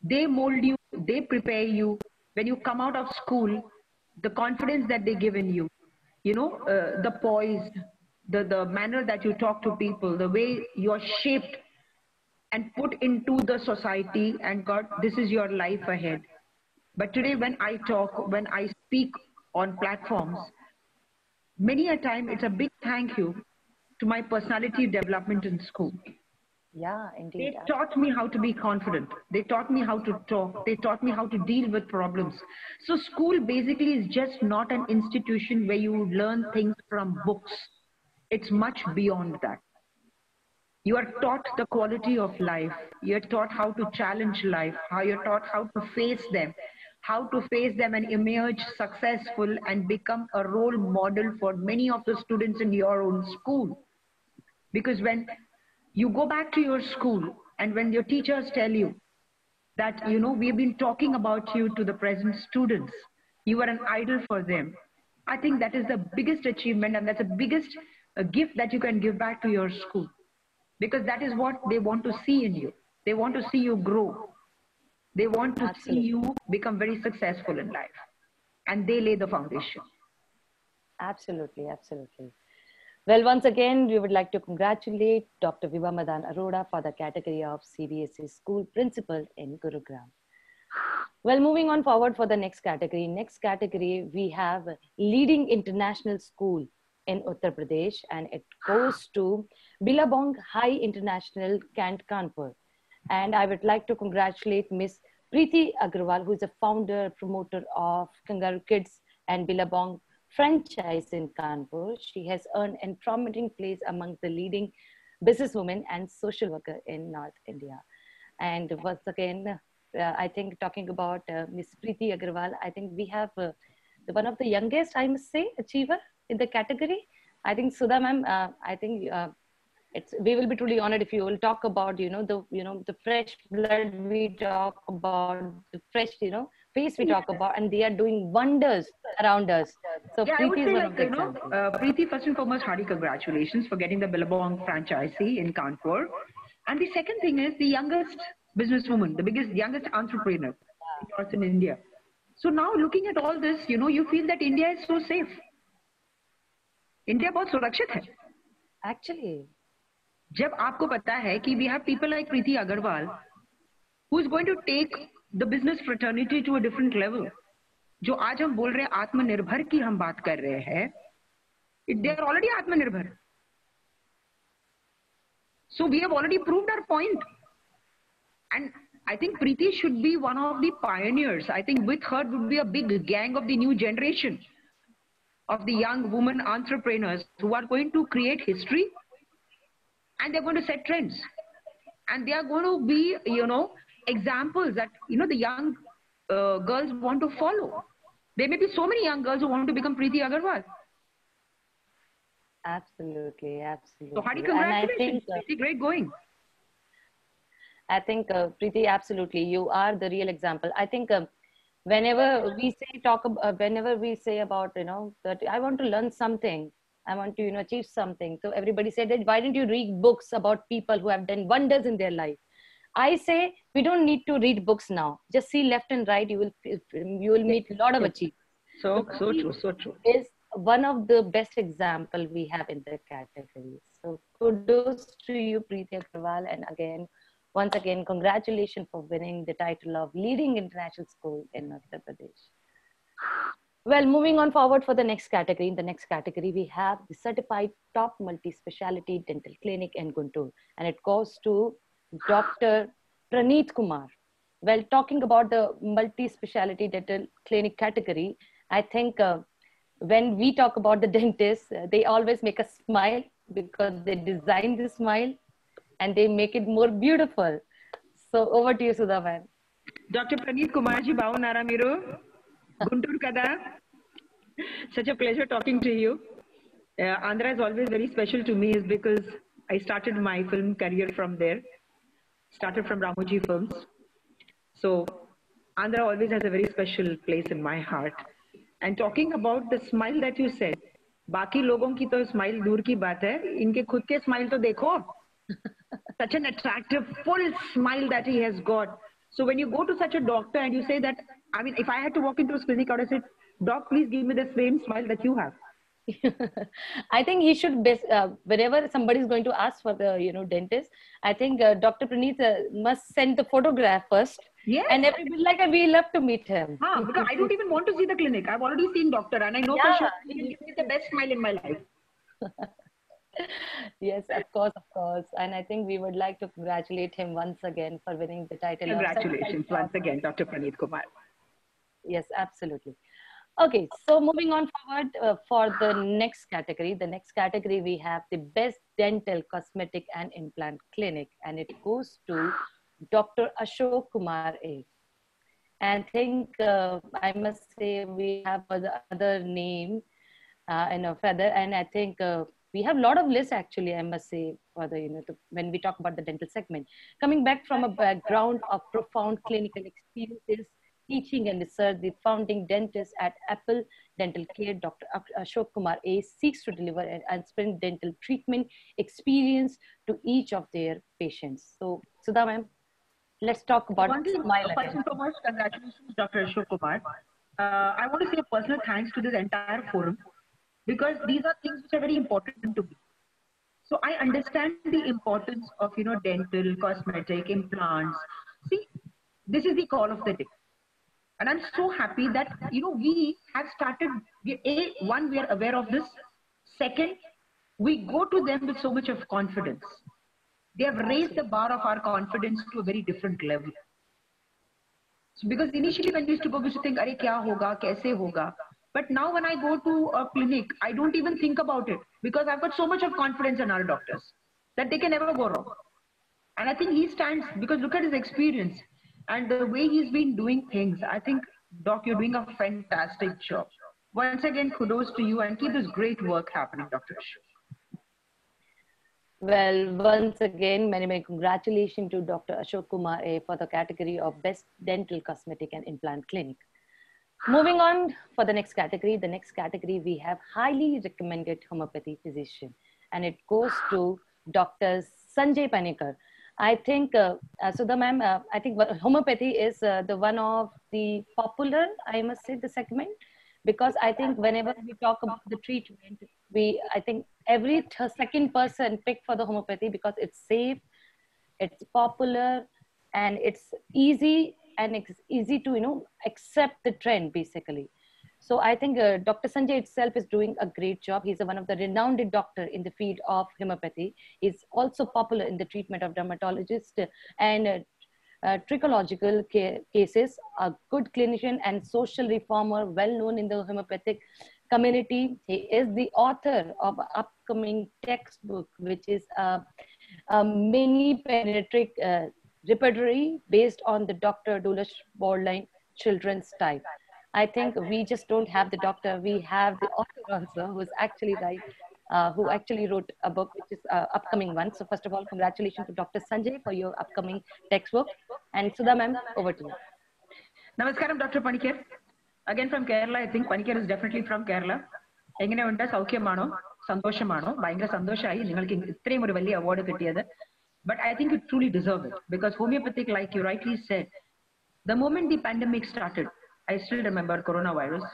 They mold you, they prepare you. When you come out of school, the confidence that they give in you, the poise, the manner that you talk to people, the way you're shaped and put into the society, and God, this is your life ahead. But today, when I talk, when I speak on platforms, many a time it's a big thank you to my personality development in school. Yeah, indeed. They taught me how to be confident. They taught me how to talk. They taught me how to deal with problems. So school basically is just not an institution where you learn things from books. It's much beyond that. You are taught the quality of life. You're taught how to challenge life, how you're taught how to face them, and emerge successful and become a role model for many of the students in your own school. Because when you go back to your school and when your teachers tell you that, we've been talking about you to the present students, you are an idol for them. I think that is the biggest achievement, and that's the biggest gift that you can give back to your school, because that is what they want to see in you. They want to see you grow. They want to see Absolutely. you become very successful in life, and they lay the foundation. Absolutely, absolutely. Well, once again, we would like to congratulate Dr. Vibha Madan Arora for the category of CBSE School Principal in Gurugram. Well, moving on forward for the next category. Next category, we have leading international school in Uttar Pradesh, and it goes to Billabong High International, Cant Kanpur. And I would like to congratulate Miss Preeti Agrawal, who is a founder, promoter of Kangaroo Kids and Billabong franchise in Kanpur. She has earned a prominent place among the leading businesswomen and social worker in North India. And once again, I think talking about Miss Preeti Agrawal, I think we have one of the youngest, I must say, achiever in the category. I think Sudha ma'am, I think we will be truly honored if you will talk about the fresh blood we talk about, the fresh face we talk about, and they are doing wonders around us. So Yeah, I would Preeti is say, one like, of the examples. Preeti, first and foremost, hearty congratulations for getting the Billabong franchisee in Kanpur. And the second thing is the youngest businesswoman, the youngest entrepreneur in Northern India. So now looking at all this, you feel that India is so safe. India बहुत सुरक्षित है. Actually, जब आपको पता है कि we have people like Preeti Agarwal who is going to take the business fraternity to a different level. जो आज हम बोल रहे हैं आत्मनिर्भर की हम बात कर रहे हैं, they are already आत्मनिर्भर. So we have already proved our point. And I think Preeti should be one of the pioneers. I think with her would be a big gang of the new generation of the young women entrepreneurs who are going to create history, and they're going to set trends. And they are going to be, examples that, the young girls want to follow. There may be so many young girls who want to become Preeti Agarwal. absolutely, So hearty absolutely. And I congratulations. think Preeti, great going. Preeti, absolutely, you are the real example. I think whenever we whenever we say about that I want to learn something, I want to achieve something. So everybody said that why don't you read books about people who have done wonders in their life? I say we don't need to read books now. Just see left and right. You will meet a lot of achievements. So Preeti true, so true. is one of the best example we have in the category. So kudos to you, Preeti Agrawal, and once again, congratulations for winning the title of leading international school in Uttar Pradesh. Well, moving on forward for the next category. In the next category, we have the certified top multi-speciality dental clinic in Guntur, and it goes to Dr. Praneeth Kumar. Well, talking about the multi-speciality dental clinic category, I think when we talk about the dentists, they always make us smile because they design the smile and they make it more beautiful. So over to you, Sudha ma'am. Dr. Praneeth Kumarji Bhavunara Miru, Guntur Kada. Such a pleasure talking to you. Andhra is always very special to me is because I started my film career from there. Started from Ramoji Films. So Andhra always has a very special place in my heart. And talking about the smile that you said, बाकी लोगों की तो smile दूर की बात है, इनके खुद के smile तो देखो. Such an attractive, full smile that he has got. So when you go to such a doctor and you say that, I mean, if I had to walk into his clinic, I would have said, Doc, please give me the same smile that you have. I think he should whenever somebody is going to ask for the dentist, I think Dr. Praneeth must send the photograph first. Yes. And everybody like we love to meet him. Because I don't even want to see the clinic. I've already seen doctor and I know for sure he will give me the best smile in my life. Yes, of course, of course. And I think we would like to congratulate him once again for winning the title. Congratulations once again, Dr. Praneeth Kumar. Yes, absolutely. Okay, so moving on forward for the next category. The next category we have the best dental, cosmetic and implant clinic, and it goes to Dr. Ashok Kumar A. And I think I must say we have the other name further, and I think we have a lot of lists actually, I must say, for the when we talk about the dental segment. Coming back from a background of profound clinical experiences, teaching and research, the founding dentist at Apple Dental Care, Dr. Ashok Kumar A, seeks to deliver an unsprint dental treatment experience to each of their patients. So, Sudha ma'am, let's talk about smile First again. and foremost, congratulations, Dr. Ashok Kumar. I want to say a personal thanks to this entire forum because these are things which are very important to me. So I understand the importance of, dental, cosmetic, implants. See, this is the call of the day. And I'm so happy that, we have started, one, we are aware of this. Second, we go to them with so much of confidence. They have raised the bar of our confidence to a very different level. So because initially when we used to go, we used to think, "Arey, kya hoga, kaise hoga?" But now when I go to a clinic, I don't even think about it because I've got so much of confidence in our doctors that they can never go wrong. And I think he stands because look at his experience and the way he's been doing things. I think, Doc, you're doing a fantastic job. Once again, kudos to you and keep this great work happening, Dr. Ashok. Well, once again, many, many congratulations to Dr. Ashok Kumar A for the category of Best Dental Cosmetic and Implant Clinic. Moving on for the next category we have highly recommended homeopathy physician, and it goes to Dr. Sanjay Panikar. I think, Sudha ma'am, I think homeopathy is the one of the popular, I must say, the segment, because I think whenever we talk about the treatment, I think every second person pick for the homeopathy because it's safe, it's popular, and it's easy, and it's easy to accept the trend basically. So I think Dr. Sanjay itself is doing a great job. He's one of the renowned doctor in the field of homeopathy. He's also popular in the treatment of dermatologists and trichological cases, a good clinician and social reformer, well known in the homeopathic community. He is the author of an upcoming textbook, which is a mini pediatric repertory based on the Dr. Dulles Borderline children's type. I think we just don't have the doctor; we have the author also, who actually wrote a book, which is upcoming one. So first of all, congratulations to Dr. Sanjay for your upcoming textbook. And Sudha ma'am, over to you. Namaskaram, Dr. Panikar. Again from Kerala, I think Panikar is definitely from Kerala. എങ്ങനെ ഉണ്ട് സൗഖ്യമാണോ സന്തോഷമാണോ ഭയങ്കര സന്തോഷമായി നിങ്ങൾക്ക് ഇത്രയും ഒരു വലിയ award കിട്ടിയത് but I think you truly deserve it because homeopathic, like you rightly said, the moment the pandemic started, I still remember coronavirus,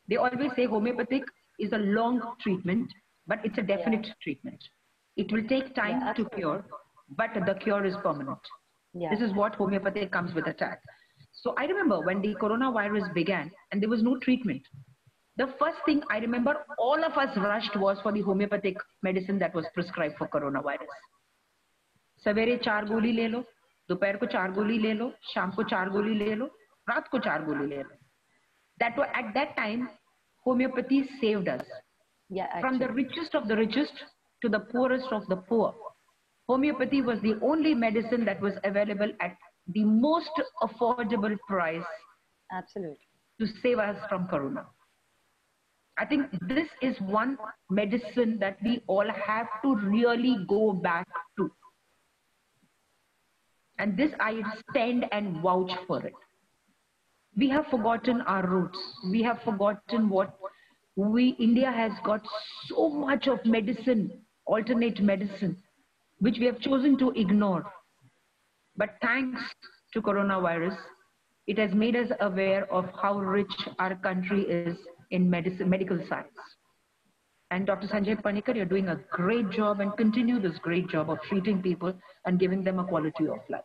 they always say homeopathic is a long treatment but it's a definite treatment. It will take time to cure, but the cure is permanent. This is what homeopathic comes with a tag. So I remember when the coronavirus began and there was no treatment, the first thing I remember all of us rushed was for the homeopathic medicine that was prescribed for coronavirus. सवेरे 4 गोली ले लो, दोपहर को 4 गोली ले लो, शाम को 4 गोली ले लो, रात को 4 गोली ले लो. That was at that time, homeopathy saved us. From the richest of the richest to the poorest of the poor. Homeopathy was the only medicine that was available at the most affordable price. Absolutely. To save us from corona. I think this is one medicine that we all have to really go back to. And this I stand and vouch for it. We have forgotten our roots. We have forgotten India has got so much of medicine, alternate medicine, which we have chosen to ignore. But thanks to coronavirus, it has made us aware of how rich our country is in medical science. And Dr. Sanjay Panikar, you're doing a great job and continue this great job of treating people and giving them a quality of life.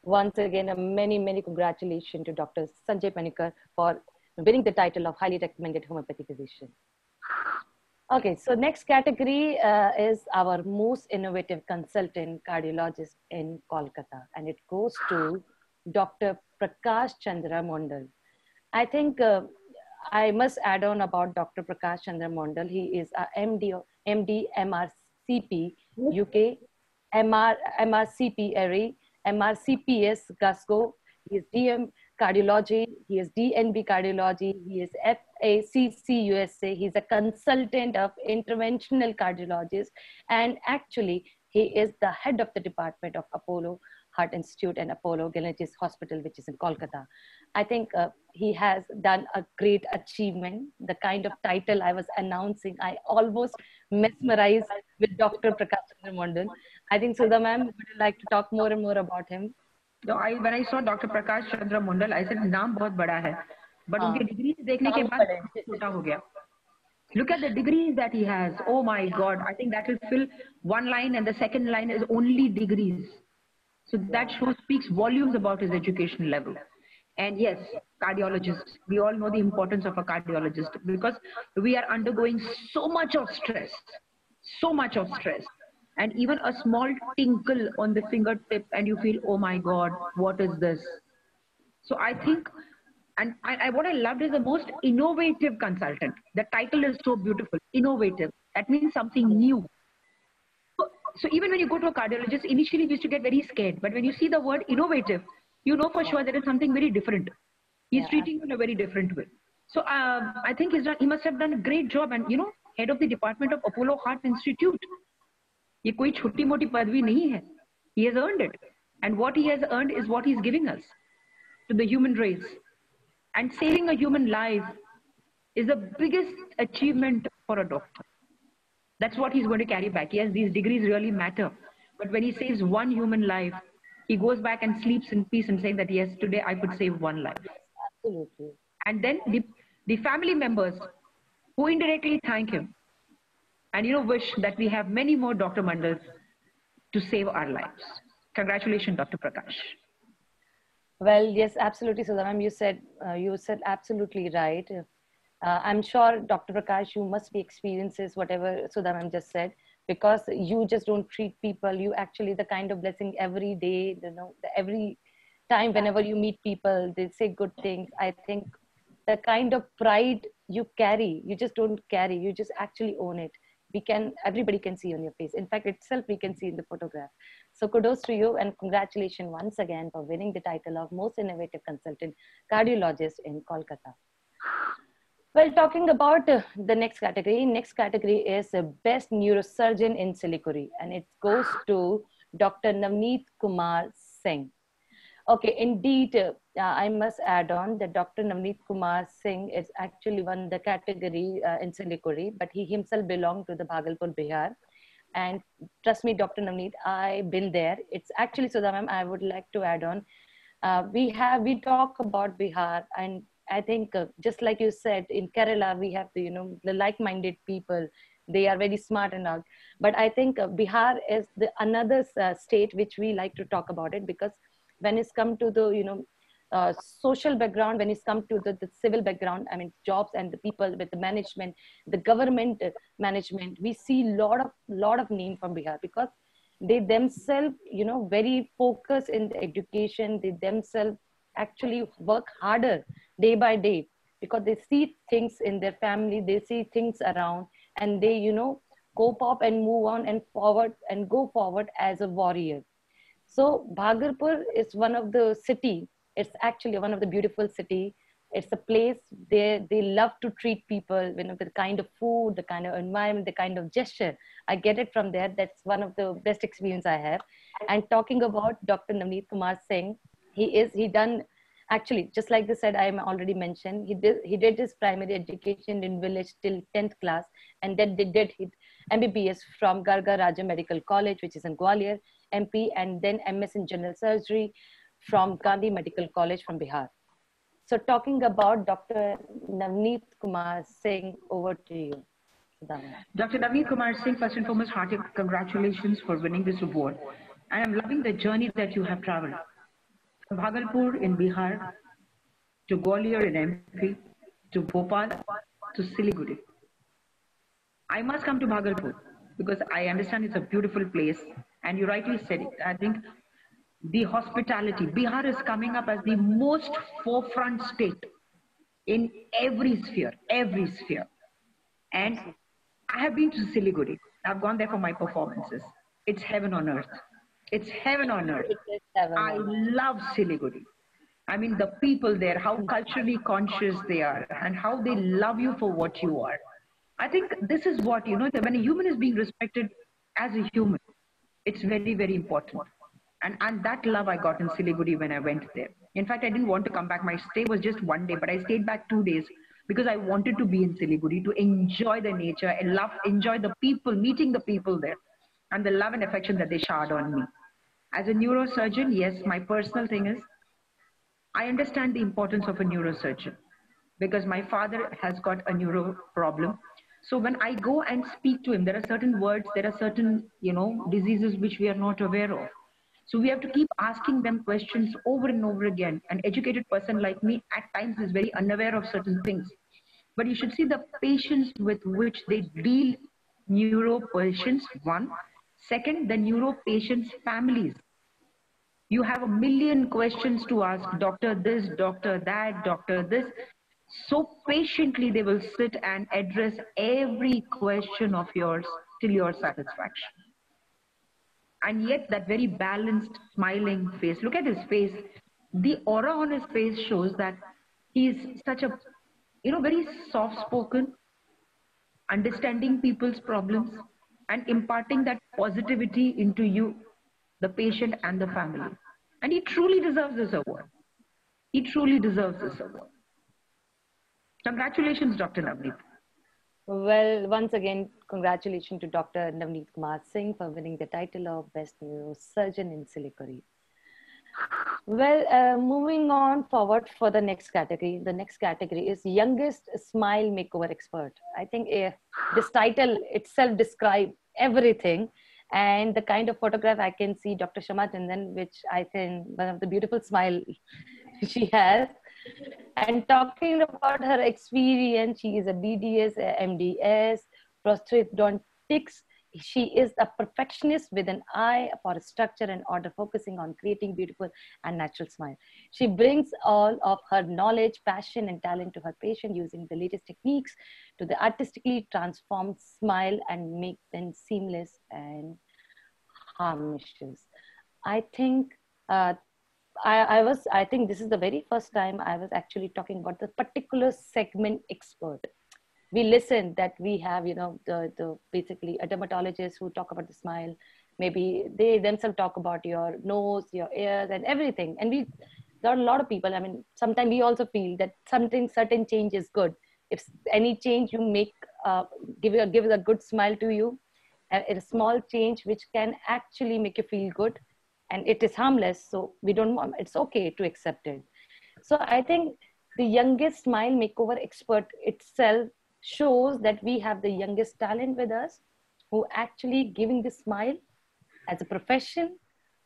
Once again, many, many congratulations to Dr. Sanjay Panikar for winning the title of highly recommended homeopathy physician. Okay, so next category is our most innovative consultant cardiologist in Kolkata, and it goes to Dr. Prakash Chandra Mondal. I think I must add on about Dr. Prakash Chandra Mondal. He is a MD MRCP UK, MRCP ERI, MRCPS Glasgow. He is DM cardiology. He is DNB cardiology. He is FACC USA. He's a consultant of interventional cardiologist. And actually, he is the head of the department of Apollo Heart Institute and Apollo Gleneagles Hospital, which is in Kolkata. I think he has done a great achievement. The kind of title I was announcing, I almost mesmerized with Dr. Prakash Chandra Mondal. I think Sudha ma'am would like to talk more and more about him. So when I saw Dr. Prakash Chandra Mondal, I said नाम बहुत बड़ा है, but उनके degree देखने के बाद छोटा हो गया. Look at the degrees that he has. Oh my God! I think that will fill one line, and the second line is only degrees. So that speaks volumes about his education level. And yes, cardiologist. We all know the importance of a cardiologist because we are undergoing so much of stress, so much of stress. And even a small tinkle on the fingertip and you feel, oh my God, what is this? So I think, and what I loved is the most innovative consultant. The title is so beautiful, innovative. That means something new. So even when you go to a cardiologist, initially we used to get very scared. But when you see the word innovative, you know for sure there is something very different. He's treating you in a very different way. So I think he must have done a great job. And you know, head of the department of Apollo Heart Institute. ये कोई छोटी मोटी पदवी नहीं है. He has earned it. And what he has earned is what he's giving us to the human race. And saving a human life is the biggest achievement for a doctor. That's what he's going to carry back. Yes, these degrees really matter. But when he saves one human life, he goes back and sleeps in peace and saying that, yes, today I could save one life. Absolutely. And then the family members who indirectly thank him and, you know, wish that we have many more Dr. Mondals to save our lives. Congratulations, Dr. Prakash. Well, yes, absolutely, Sudha ma'am. You said absolutely right. I'm sure, Dr. Prakash, you must be experiences whatever Sudha ma'am just said, because you just don't treat people. You actually the kind of blessing every day, you know, every time whenever you meet people, they say good things. I think the kind of pride you carry, you just don't carry, you just actually own it. Everybody can see on your face. In fact, itself we can see in the photograph. So kudos to you and congratulations once again for winning the title of Most Innovative Consultant Cardiologist in Kolkata. Well, talking about the next category is Best Neurosurgeon in Siliguri, and it goes to Dr. Navneet Kumar Singh. Okay, indeed, I must add on that Dr. Navneet Kumar Singh is actually won the category in Siliguri, but he himself belonged to the Bhagalpur, Bihar. And trust me, Dr. Navneet, I've been there. It's actually, Sudha ma'am, I would like to add on. We talk about Bihar, and I think just like you said, in Kerala, we have the like-minded people. They are very smart and all. But I think Bihar is another state which we like to talk about it, because when it's come to the social background, when it's come to the civil background, I mean jobs and the people with the management, the government management, we see lot of name from Bihar, because they themselves very focused in the education. They themselves actually work harder day by day, because they see things in their family, they see things around, and they cope up and move on and forward and go forward as a warrior. So Bhagalpur is one of the city. It's actually one of the beautiful city. It's a place they love to treat people, with the kind of food, the kind of environment, the kind of gesture. I get it from there. That's one of the best experience I have. And talking about Dr. Navneet Kumar Singh, he done actually, just like they said, I already mentioned, he did his primary education in village till 10th class, and then they did his MBBS from Garga Raja Medical College, which is in Gwalior, MP, and then MS in General Surgery from Gandhi Medical College from Bihar. So talking about Dr. Navneet Kumar Singh, over to you. Dr. Navneet Kumar Singh, first and foremost, hearty congratulations for winning this award. I am loving the journey that you have traveled. From Bhagalpur in Bihar, to Gwalior in MP, to Bhopal, to Siliguri. I must come to Bhagalpur because I understand it's a beautiful place, and you rightly said it. I think the hospitality, Bihar is coming up as the most forefront state in every sphere, And I have been to Siliguri. I've gone there for my performances. It's heaven on earth. It's heaven on earth. I love Siliguri. I mean, the people there, how culturally conscious they are, and how they love you for what you are. I think this is what, when a human is being respected as a human, it's very, very important. And that love I got in Siliguri when I went there. In fact, I didn't want to come back. My stay was just 1 day, but I stayed back 2 days because I wanted to be in Siliguri to enjoy the nature and love, enjoy the people, meeting the people there, and the love and affection that they showered on me. As a neurosurgeon, yes, my personal thing is I understand the importance of a neurosurgeon because my father has got a neuro problem. So when I go and speak to him, there are certain words, there are certain, diseases which we are not aware of. So we have to keep asking them questions over and over again. An educated person like me at times is very unaware of certain things. But you should see the patience with which they deal neuro patients, one. Second, the neuro patients' families. You have a million questions to ask doctor this, doctor that, doctor this. So patiently they will sit and address every question of yours till your satisfaction. And yet that very balanced, smiling face, look at his face. The aura on his face shows that he is such a, very soft spoken, understanding people's problems and imparting that positivity into you, the patient and the family. And he truly deserves this award. He truly deserves this award. Congratulations, Dr. Navneet. Well, once again, congratulations to Dr. Navneet Kumar Singh for winning the title of Best Neurosurgeon in Siliguri. Well, moving on forward for the next category. The next category is Youngest Smile Makeover Expert. I think this title itself describes everything. And the kind of photograph I can see Dr. Shama Chandan, which I think one of the beautiful smile she has. And talking about her experience, she is a BDS, a MDS, prosthodontics. She is a perfectionist with an eye for structure and order, focusing on creating beautiful and natural smile. She brings all of her knowledge, passion, and talent to her patient, using the latest techniques to the artistically transform smile and make them seamless and harmonious. I think I think this is the very first time I was actually talking about the particular segment expert. We listen that we have, the basically a dermatologist who talk about the smile. Maybe they themselves talk about your nose, your ears, and everything. And there are a lot of people. I mean, sometimes we also feel that certain change is good. If any change you make, give a good smile to you, a small change which can actually make you feel good, and it is harmless, so we don't want, it's okay to accept it. So I think the youngest smile makeover expert itself shows that we have the youngest talent with us, who actually giving the smile as a profession,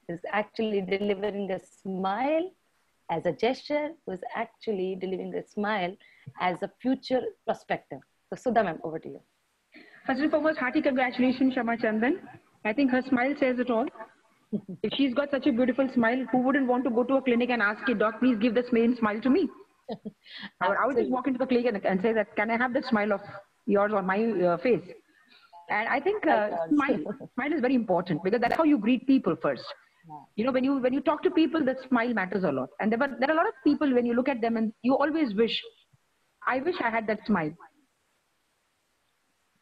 is actually delivering a smile as a gesture, who is actually delivering a smile as a future perspective. So Sudha ma'am, over to you. First and foremost, hearty congratulations, Shama Chandan. I think her smile says it all. If she's got such a beautiful smile, who wouldn't want to go to a clinic and ask a doc, please give the same smile to me? I would just walk into the clinic and say that, can I have that smile of yours on my face? And I think smile is very important because that's how you greet people first. When you talk to people, that smile matters a lot. And there are a lot of people, when you look at them and you always wish, I wish I had that smile.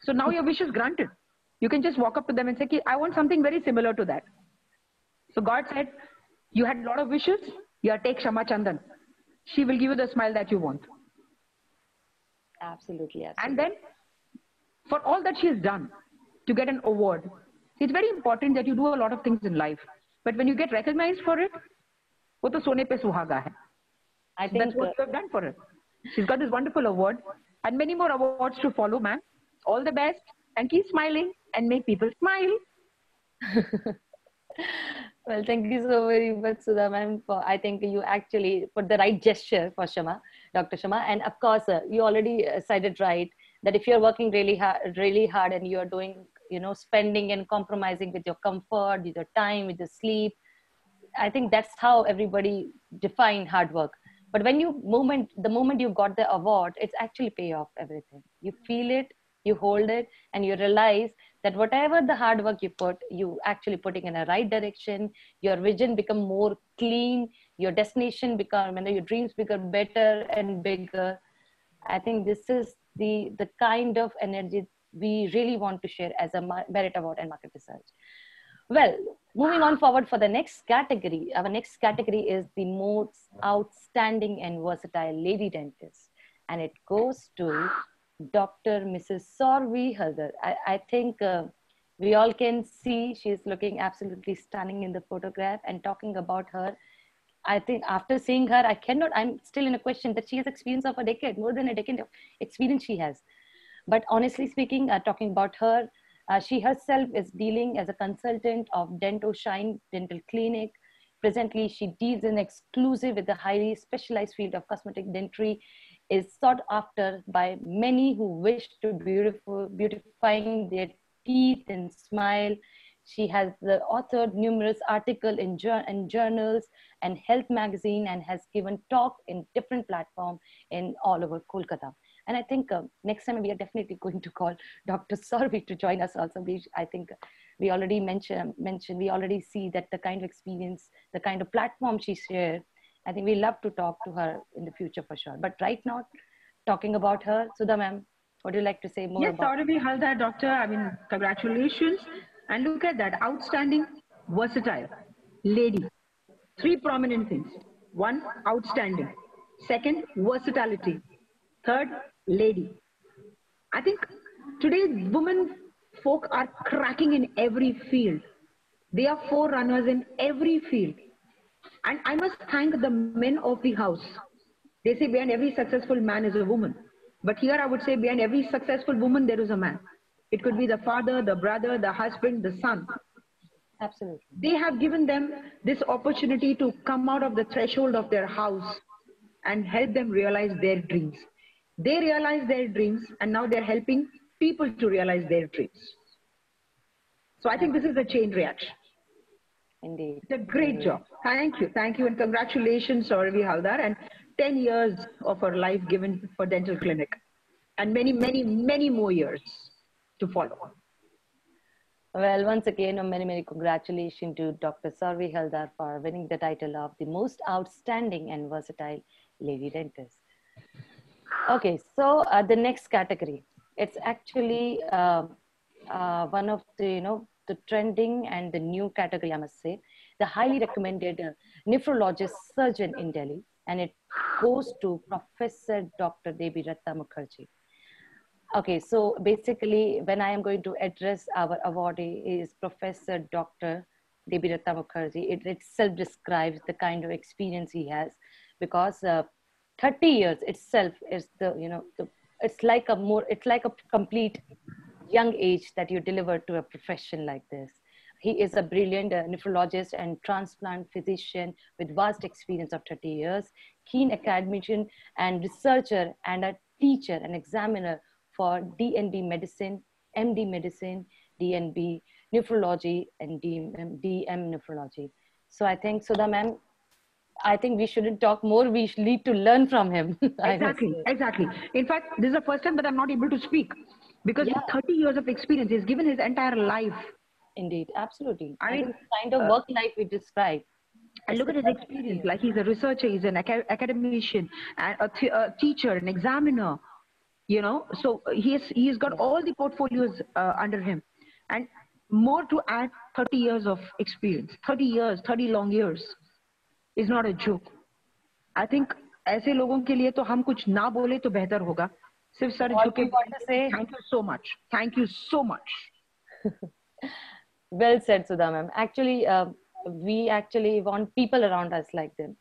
So now your wish is granted. You can just walk up to them and say, I want something very similar to that. So God said, you had a lot of wishes, take Shama Chandan. She will give you the smile that you want. Absolutely. And then, for all that she has done to get an award, it's very important that you do a lot of things in life. But when you get recognized for it, wo to sone pe suhaga hai. I think that's what you have done for her. She's got this wonderful award and many more awards to follow, ma'am. All the best and keep smiling and make people smile. Well, thank you so very much, Sudha ma'am. I think you actually put the right gesture for Shama, Dr. Shama. And of course, you already cited right that if you're working really hard and you're doing, spending and compromising with your comfort, with your time, with your sleep, I think that's how everybody define hard work. But when the moment you got the award, it's actually pay off everything. You feel it, you hold it, and you realize that whatever the hard work you put, you actually putting in a right direction. Your vision become more clean. Your destination become, your dreams become better and bigger. I think this is the kind of energy we really want to share as a merit award and market research. Well, Moving on forward for the next category. Our next category is the most outstanding and versatile lady dentist. And it goes to Dr. Mrs. Sorvi Haldar. I think we all can see she's looking absolutely stunning in the photograph, and talking about her, I think after seeing her, I'm still in a question that she has experience of a decade, more than a decade of experience she has. But honestly speaking, talking about her, she herself is dealing as a consultant of Dento Shine Dental Clinic. Presently, she deals in exclusive with the highly specialized field of cosmetic dentistry, is sought after by many who wish to beautifying their teeth and smile. She has authored numerous articles in journals and health magazine, and has given talk in different platforms in all over Kolkata. And I think next time we are definitely going to call Dr. Sorvi to join us also. I think we already mentioned, we already see that the kind of experience, the kind of platform she shared. I think we love to talk to her in the future for sure. But right now, talking about her, Sudha ma'am, what do you like to say more Yes, about? Sauravi Haldar, doctor. I mean, congratulations. And look at that, outstanding, versatile, lady. Three prominent things. One, outstanding. Second, versatility. Third, lady. I think today women folk are cracking in every field. They are forerunners in every field. And I must thank the men of the house. They say behind every successful man is a woman. But here I would say behind every successful woman there is a man. It could be the father, the brother, the husband, the son. Absolutely. They have given them this opportunity to come out of the threshold of their house and help them realize their dreams. They realize their dreams and now they're helping people to realize their dreams. So I think this is a chain reaction. Indeed. It's a great job. Thank you, and congratulations, Sauravi Haldar, and 10 years of her life given for dental clinic, and many, many, many more years to follow. Well, once again, many, many congratulations to Dr. Sarvi Haldar for winning the title of the most outstanding and versatile lady dentist. Okay, so the next category, it's actually one of the, the trending and the new category, I must say, the highly recommended nephrologist surgeon in Delhi, and it goes to Professor Dr. Devi Ratta Mukherjee. Okay, so basically, when I am going to address our awardee is Professor Dr. Devi Ratta Mukherjee, it itself describes the kind of experience he has, because 30 years itself is it's like a complete young age that you deliver to a profession like this. He is a brilliant nephrologist and transplant physician with vast experience of 30 years, keen academician and researcher, and a teacher and examiner for DNB medicine, MD medicine, DNB nephrology, and DM nephrology. So I think, Sudha ma'am, I think we shouldn't talk more. We need to learn from him. Exactly. In fact, this is the first time that I'm not able to speak because with 30 years of experience, he's given his entire life. Indeed, absolutely. I mean, kind of work life we describe. And look at his experience. Like he's a researcher, he's an academician, and a teacher, an examiner. So he's got all the portfolios under him, and more to add. 30 years of experience, 30 years, 30 long years is not a joke. I think ऐसे लोगों के लिए तो हम कुछ ना बोले तो बेहतर होगा. सिर्फ सर झुके. Thank you so much. Thank you so much. Well said, Sudha ma'am. Actually, we actually want people around us like him.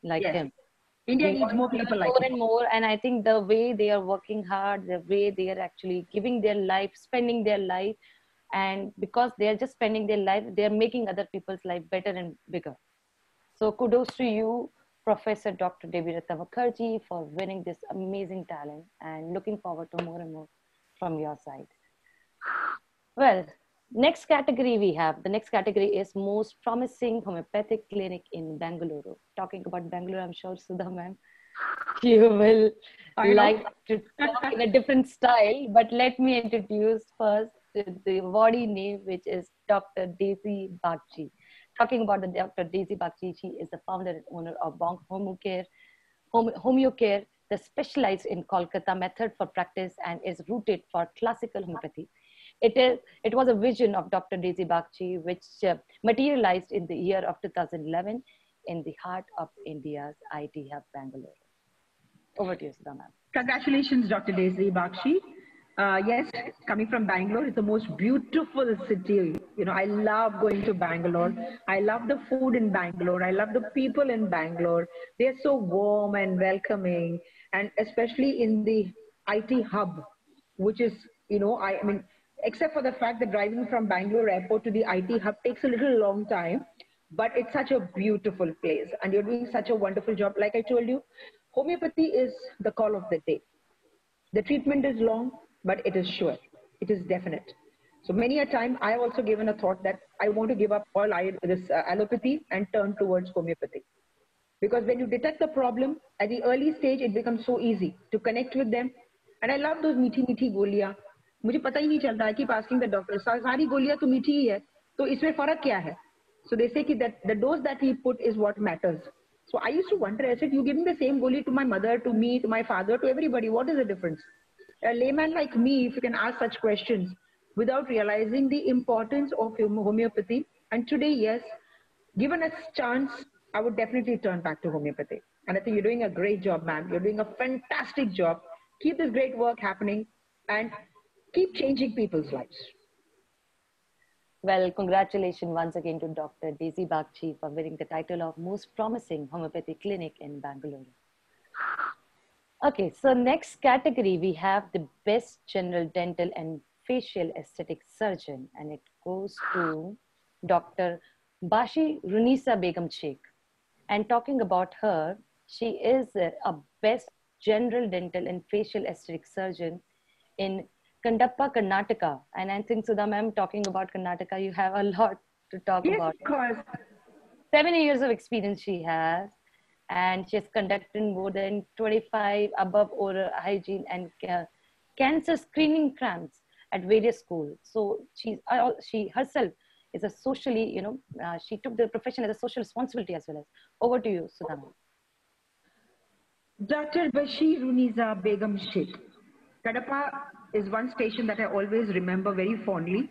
India needs more people like him. More and more. And I think the way they are working hard, the way they are actually giving their life, spending their life, and because they are just spending their life, they are making other people's life better and bigger. So kudos to you, Professor Dr. Devi Ratta Mukherjee, for winning this amazing talent, and looking forward to more and more from your side. Well, next category we have. The next category is most promising homeopathic clinic in Bangalore. Talking about Bangalore, I'm sure Sudha ma'am, you will like to talk in a different style, but let me introduce first the body name, which is Dr. Daisy Bagchi. Talking about the Dr. Daisy Bagchi, she is the founder and owner of Bonk Homeocare, the specialized in Kolkata method for practice and is rooted for classical homeopathy. It was a vision of Dr. Daisy Bagchi, which materialized in the year of 2011 in the heart of India's IT hub, Bangalore. Over to you, Sudha ma'am. Congratulations, Dr. Daisy Bakshi. Yes, coming from Bangalore, it's the most beautiful city. You know, I love going to Bangalore. I love the food in Bangalore. I love the people in Bangalore. They're so warm and welcoming, and especially in the IT hub, which is, you know, I mean, except for the fact that driving from Bangalore airport to the IT hub takes a little long time, but it's such a beautiful place, and you're doing such a wonderful job. Like I told you, homeopathy is the call of the day. The treatment is long, but it is sure. It is definite. So many a time, I have also given a thought that I want to give up all this allopathy and turn towards homeopathy. Because when you detect the problem at the early stage, it becomes so easy to connect with them. And I love those मीठी मीठी गोलियां. मुझे पता ही नहीं चलता. I keep asking the doctor, सारी गोलियां तो मीठी ही है, तो इसमें फर्क क्या है? So they say that the dose that he put is what matters. So I used to wonder, I said, you giving the same goli to my mother, to me, to my father, to everybody. What is the difference? A layman like me, if you can ask such questions without realizing the importance of homeopathy. And today, yes, given a chance, I would definitely turn back to homeopathy. And I think you're doing a great job, ma'am. You're doing a fantastic job. Keep this great work happening and keep changing people's lives. Well, congratulations once again to Dr. Daisy Bagchi for winning the title of Most Promising Homeopathy Clinic in Bangalore. Okay, so next category, we have the Best General Dental and Facial Aesthetic Surgeon, and it goes to Dr. Bashi Runisa Begum Sheikh. And talking about her, she is a Best General Dental and Facial Aesthetic Surgeon in Kandappa, Karnataka. And I think, Sudha ma'am, talking about Karnataka, you have a lot to talk about. Yes, of course. 7 years of experience she has, and she has conducted more than 25 above oral hygiene and cancer screening camps at various schools. So she herself is a socially, you know, she took the profession as a social responsibility as well as. Over to you, Sudha ma'am. Dr. Bashir Runiza Begum Sheikh. Kadapa is one station that I always remember very fondly,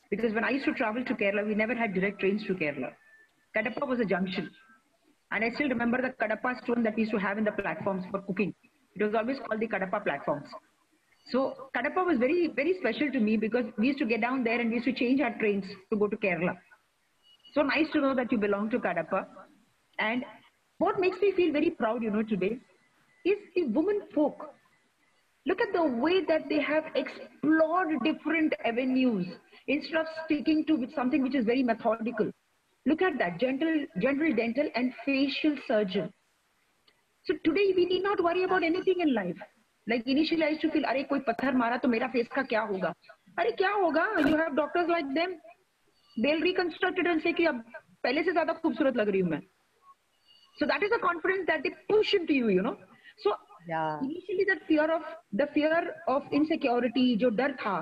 because when I used to travel to Kerala, we never had direct trains to Kerala. Kadapa was a junction. And I still remember the Kadapa stone that we used to have in the platforms for cooking. It was always called the Kadapa platforms. So Kadapa was very, very special to me because we used to get down there and we used to change our trains to go to Kerala. So nice to know that you belong to Kadapa. And what makes me feel very proud, you know, today is the women folk. Look at the way that they have explored different avenues instead of sticking to something which is very methodical. Look at that, general dental and facial surgeon. So today we need not worry about anything in life. Like initially I used to feel, अरे कोई पत्थर मारा तो मेरा face का क्या होगा? अरे क्या होगा? You have doctors like them. They'll reconstruct it and say कि अब पहले से ज़्यादा खूबसूरत लग रही हूँ मैं. So that is the confidence that they push into you, you know. So yeah. Initially the fear of insecurity, जो डर था,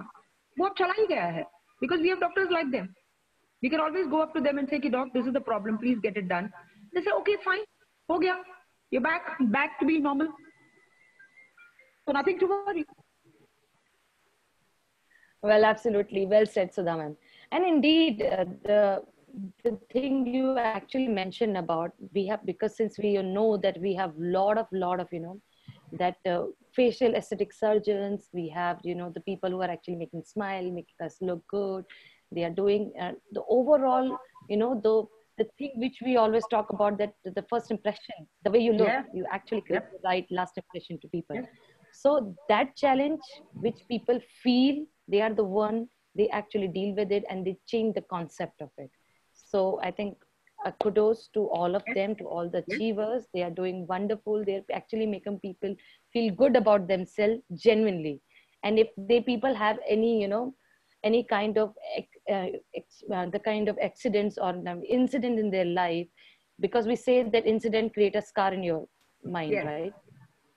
वो अब चला ही गया है. Because we have doctors like them. We can always go up to them and say, doc, this is the problem, please get it done. They say, okay, fine, ho gaya. You're back to being normal. So nothing to worry. Well, absolutely. Well said, Sudha ma'am. And indeed, the thing you actually mentioned about, we have, because since we know that we have lot of, you know, that facial aesthetic surgeons, we have, you know, the people who are actually making smile, making us look good. They are doing the overall, you know, the thing which we always talk about, that the first impression, the way you look, you actually create the right last impression to people. So that challenge which people feel, they are the one, they actually deal with it and they change the concept of it. So I think kudos to all of them, to all the achievers. They are doing wonderful. They're actually making people feel good about themselves genuinely. And if people have any, you know, any kind of the kind of accidents or incident in their life, because we say that incident create a scar in your mind, right?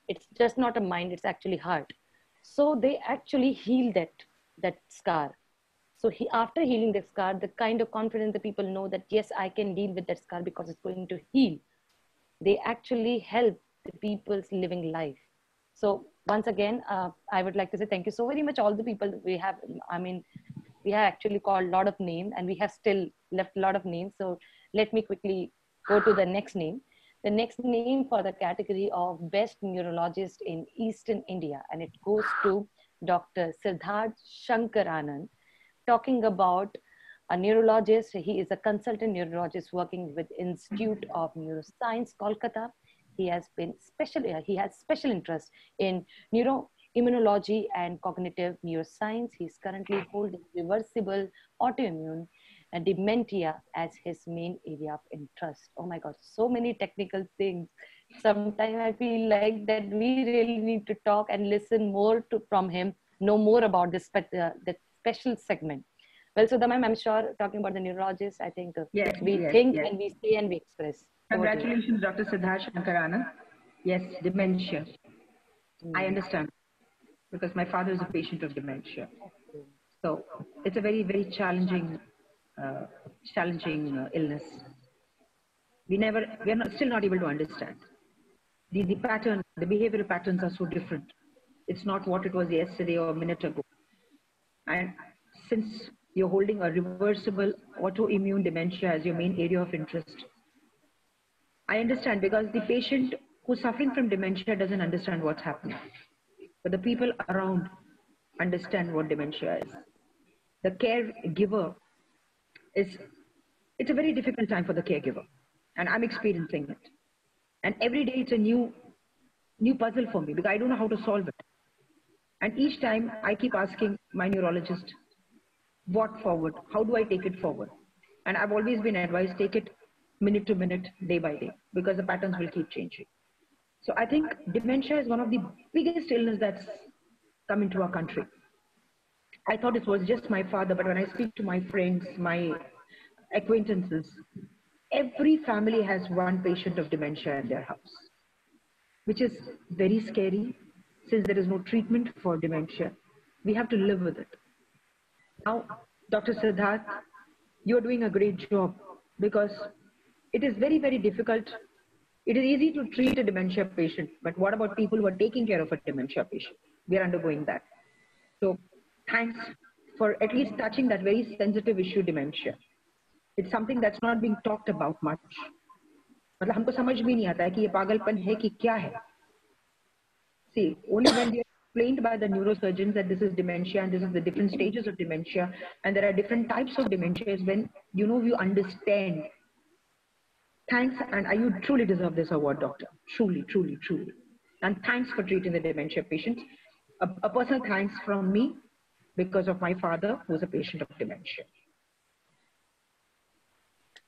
It's just not a mind, it's actually heart. So they actually heal that scar. So after healing the scar, the kind of confidence the people know that, yes, I can deal with that scar because it's going to heal. They actually help the people's living life. So once again, I would like to say thank you so very much, all the people we have. I mean, we have actually called a lot of names and we have still left a lot of names. So let me quickly go to the next name. The next name for the category of best neurologist in Eastern India, and it goes to Dr. Siddharth Shankaranand, talking about a neurologist. He is a consultant neurologist working with Institute of Neuroscience, Kolkata. He has special interest in neuroimmunology and cognitive neuroscience. He is currently holding reversible autoimmune and dementia as his main area of interest. Oh my God, so many technical things. Sometimes I feel like that we really need to talk and listen more from him, know more about that special segment. Well, Sudha ma'am, I'm sure talking about the neurologist, I think Yes, we yes, think yes. and we say and we express. Over to you. Congratulations, Dr. Siddharth Shankaranand. Yes, dementia. I understand because my father is a patient of dementia. So it's a very, very challenging, illness. We are not, still not able to understand. The pattern, the behavioral patterns are so different. It's not what it was yesterday or a minute ago. And since you're holding a reversible autoimmune dementia as your main area of interest, I understand because the patient who's suffering from dementia doesn't understand what's happening. But the people around understand what dementia is. The caregiver it's a very difficult time for the caregiver. And I'm experiencing it. And every day it's a new puzzle for me because I don't know how to solve it. And each time I keep asking my neurologist, what forward? How do I take it forward? And I've always been advised, take it minute to minute, day by day, because the patterns will keep changing. So I think dementia is one of the biggest illness that's come into our country. I thought it was just my father, but when I speak to my friends, my acquaintances, every family has one patient of dementia in their house, which is very scary since there is no treatment for dementia. We have to live with it. Now, Dr. Siddharth, you're doing a great job because it is very, very difficult. It is easy to treat a dementia patient, but what about people who are taking care of a dementia patient? We are undergoing that. So thanks for at least touching that very sensitive issue, dementia. It's something that's not being talked about much. मतलब हमको समझ भी नहीं आता है कि ये पागलपन है कि क्या है. See, only when we are explained by the neurosurgeons that this is dementia and this is the different stages of dementia and there are different types of dementia is when you understand. Thanks, and you truly deserve this award, doctor. Truly, truly, truly. And thanks for treating the dementia patients. A personal thanks from me because of my father who was a patient of dementia.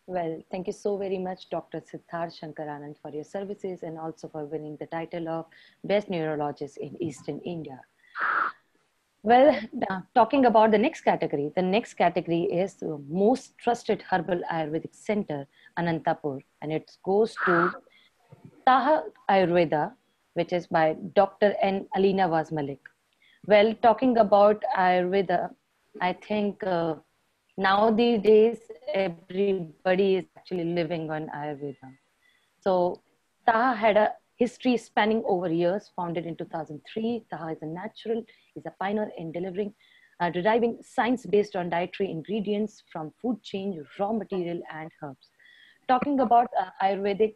Well, thank you so very much, Dr. Siddharth Shankaranand, for your services and also for winning the title of Best Neurologist in Eastern India. Well, talking about the next category is the Most Trusted Herbal Ayurvedic Center, Anantapur, and it goes to Taha Ayurveda, which is by Dr. N. Alina Waz Malik. Well, talking about Ayurveda, I think now these days, everybody is actually living on Ayurveda. So Taha had a history spanning over years, founded in 2003. Taha is a natural, is a pioneer in deriving science based on dietary ingredients from food chain, raw material, and herbs. Talking about Ayurvedic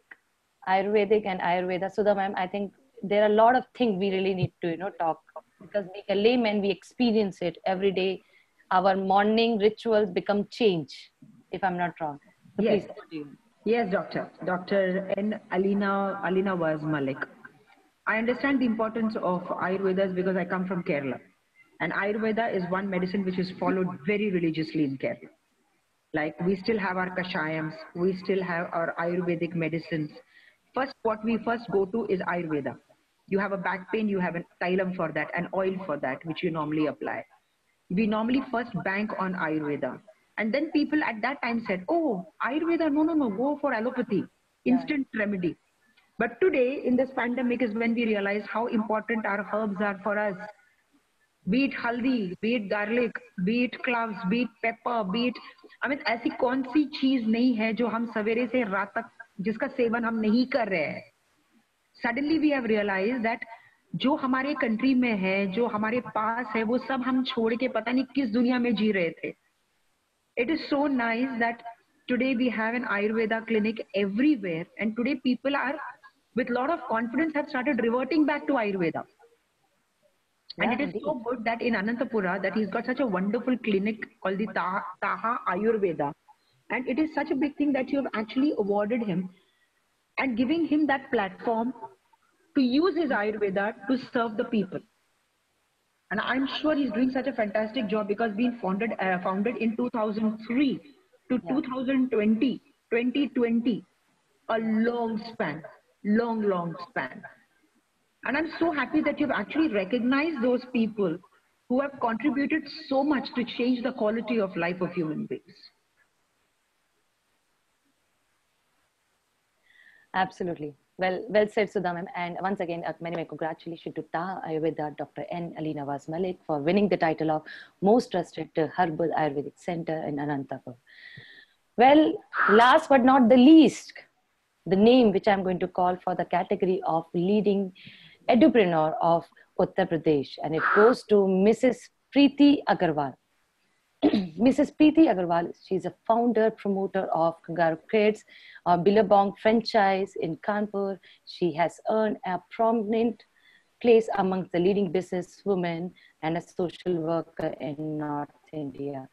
and Ayurveda, Sudha ma'am, I think there are a lot of things we really need to talk, because being a layman, we experience it every day. Our morning rituals become change, if I'm not wrong. So yes. Please. Yes, doctor. Dr. N. Alina Waz Malik. I understand the importance of Ayurveda because I come from Kerala. And Ayurveda is one medicine which is followed very religiously in Kerala. Like we still have our kashayams, we still have our Ayurvedic medicines. First, what we first go to is Ayurveda. You have a back pain, you have an tailam for that, an oil for that, which you normally apply. We normally first bank on Ayurveda. And then people at that time said, oh, Ayurveda, no, go for allopathy, instant remedy. But today in this pandemic is when we realize how important our herbs are for us. Be it haldi, be it garlic, be it cloves, be it pepper, be it, ऐसी कौन सी चीज नहीं है जो हम सवेरे से रात तक जिसका सेवन हम नहीं कर रहे हैं. Suddenly we have realized that जो हमारे कंट्री में है, जो हमारे पास है, वो सब हम छोड़ के पता नहीं किस दुनिया में जी रहे थे. It is so nice that today we have an Ayurveda clinic everywhere, and today people are, with a lot of confidence, have started reverting back to Ayurveda. And Yeah, it is indeed. so good that in Anantapura that he's got such a wonderful clinic called the Taha Ayurveda. And it is such a big thing that you have actually awarded him and giving him that platform to use his Ayurveda to serve the people. And I'm sure he's doing such a fantastic job because being founded in 2003 to Yeah, 2020, 2020, a yeah. long span, long span. And I'm so happy that you've actually recognized those people who have contributed so much to change the quality of life of human beings. Absolutely. Well said, Sudha ma'am. And once again, many congratulations to Ta Ayurveda Dr. N. Ali Nawaz Malik for winning the title of Most Trusted Herbal Ayurvedic Center in Anantapur. Well, last but not the least, the name which I'm going to call for the category of leading edupreneur of Uttar Pradesh, and it goes to Mrs. Preeti Agarwal. Mrs. Preeti Agarwal, she's a founder, promoter of Kangaroo Kids, a Billabong franchise in Kanpur. She has earned a prominent place amongst the leading businesswomen and a social worker in North India.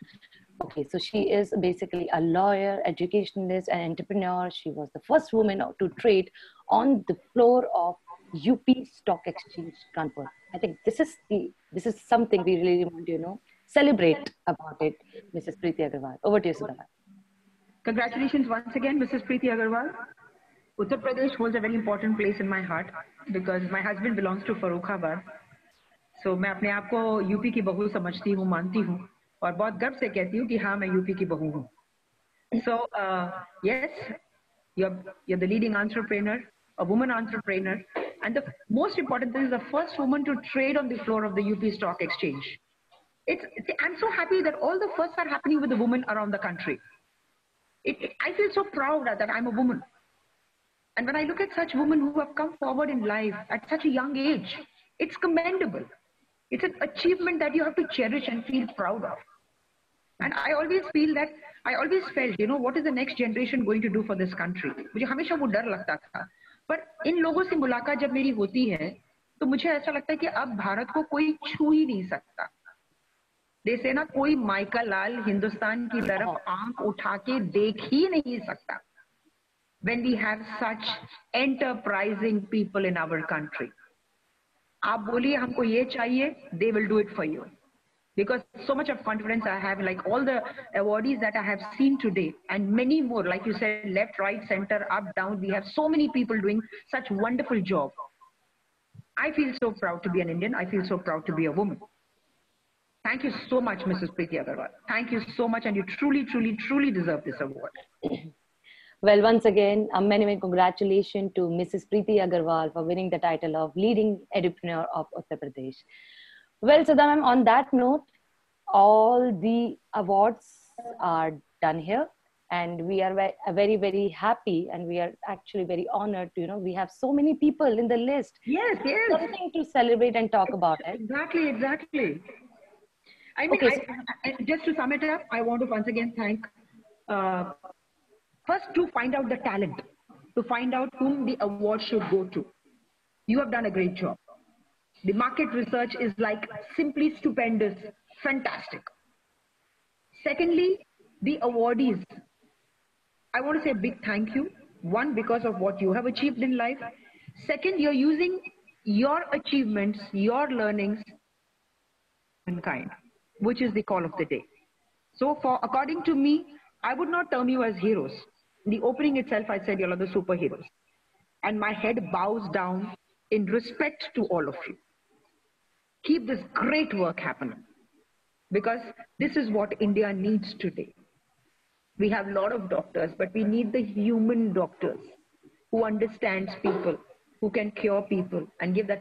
Okay, so she is basically a lawyer, educationalist, and entrepreneur. She was the first woman to trade on the floor of UP Stock Exchange, Kanpur. I think this is something we really want to celebrate about it, Mrs. Preeti Agarwal. Over to you, Sudha. Congratulations once again, Mrs. Preeti Agarwal. Uttar Pradesh holds a very important place in my heart because my husband belongs to Farrukhabad. So मैं अपने आप को UP की बहू समझती हूँ, मानती हूँ और बहुत गर्व से कहती हूँ कि हाँ मैं यूपी की बहू हूँ. So yes, you're the leading entrepreneur, a woman entrepreneur, and the most important thing is the first woman to trade on the floor of the UP Stock Exchange. I'm so happy that all the firsts are happening with the women around the country. I feel so proud that I'm a woman. And when I look at such women who have come forward in life at such a young age, it's commendable. It's an achievement that you have to cherish and feel proud of. And I always felt, what is the next generation going to do for this country? मुझे हमेशा वो डर लगता था. पर इन लोगों से मुलाकात जब मेरी होती है, तो मुझे ऐसा लगता है कि अब भारत को कोई छू ही नहीं सकता. जैसे ना कोई माइका लाल हिंदुस्तान की तरफ आंख उठा के देख ही नहीं सकता. When we have such enterprising people in our country. आप बोलिए हमको ये चाहिए, they will do it for you. Because so much of confidence I have, like all the awardees that I have seen today, and many more, like you said, left, right, center, up, down, we have so many people doing such wonderful job. I feel so proud to be an Indian. I feel so proud to be a woman. Thank you so much, Mrs. Preeti Agarwal. Thank you so much, and you truly deserve this award. Well, once again, many congratulations to Mrs. Preeti Agarwal for winning the title of Leading Edupreneur of Uttar Pradesh. Well, Sudha ma'am, on that note, all the awards are done here, and we are very happy, and we are actually very honored to, we have so many people in the list. Yes. Something to celebrate and talk about it. Exactly. I mean, Okay, just to sum it up, I want to once again thank, first to find out the talent, to find out whom the award should go to. You have done a great job. The market research is like simply stupendous, fantastic. Secondly, the awardees. I want to say a big thank you. One, because of what you have achieved in life. Second, you're using your achievements, your learnings, mankind, which is the call of the day. So according to me, I would not term you as heroes. In the opening itself, I said you're the superheroes. And my head bows down in respect to all of you. Keep this great work happening, because this is what India needs today. We have a lot of doctors, but we need the human doctors who understands people, who can cure people and give that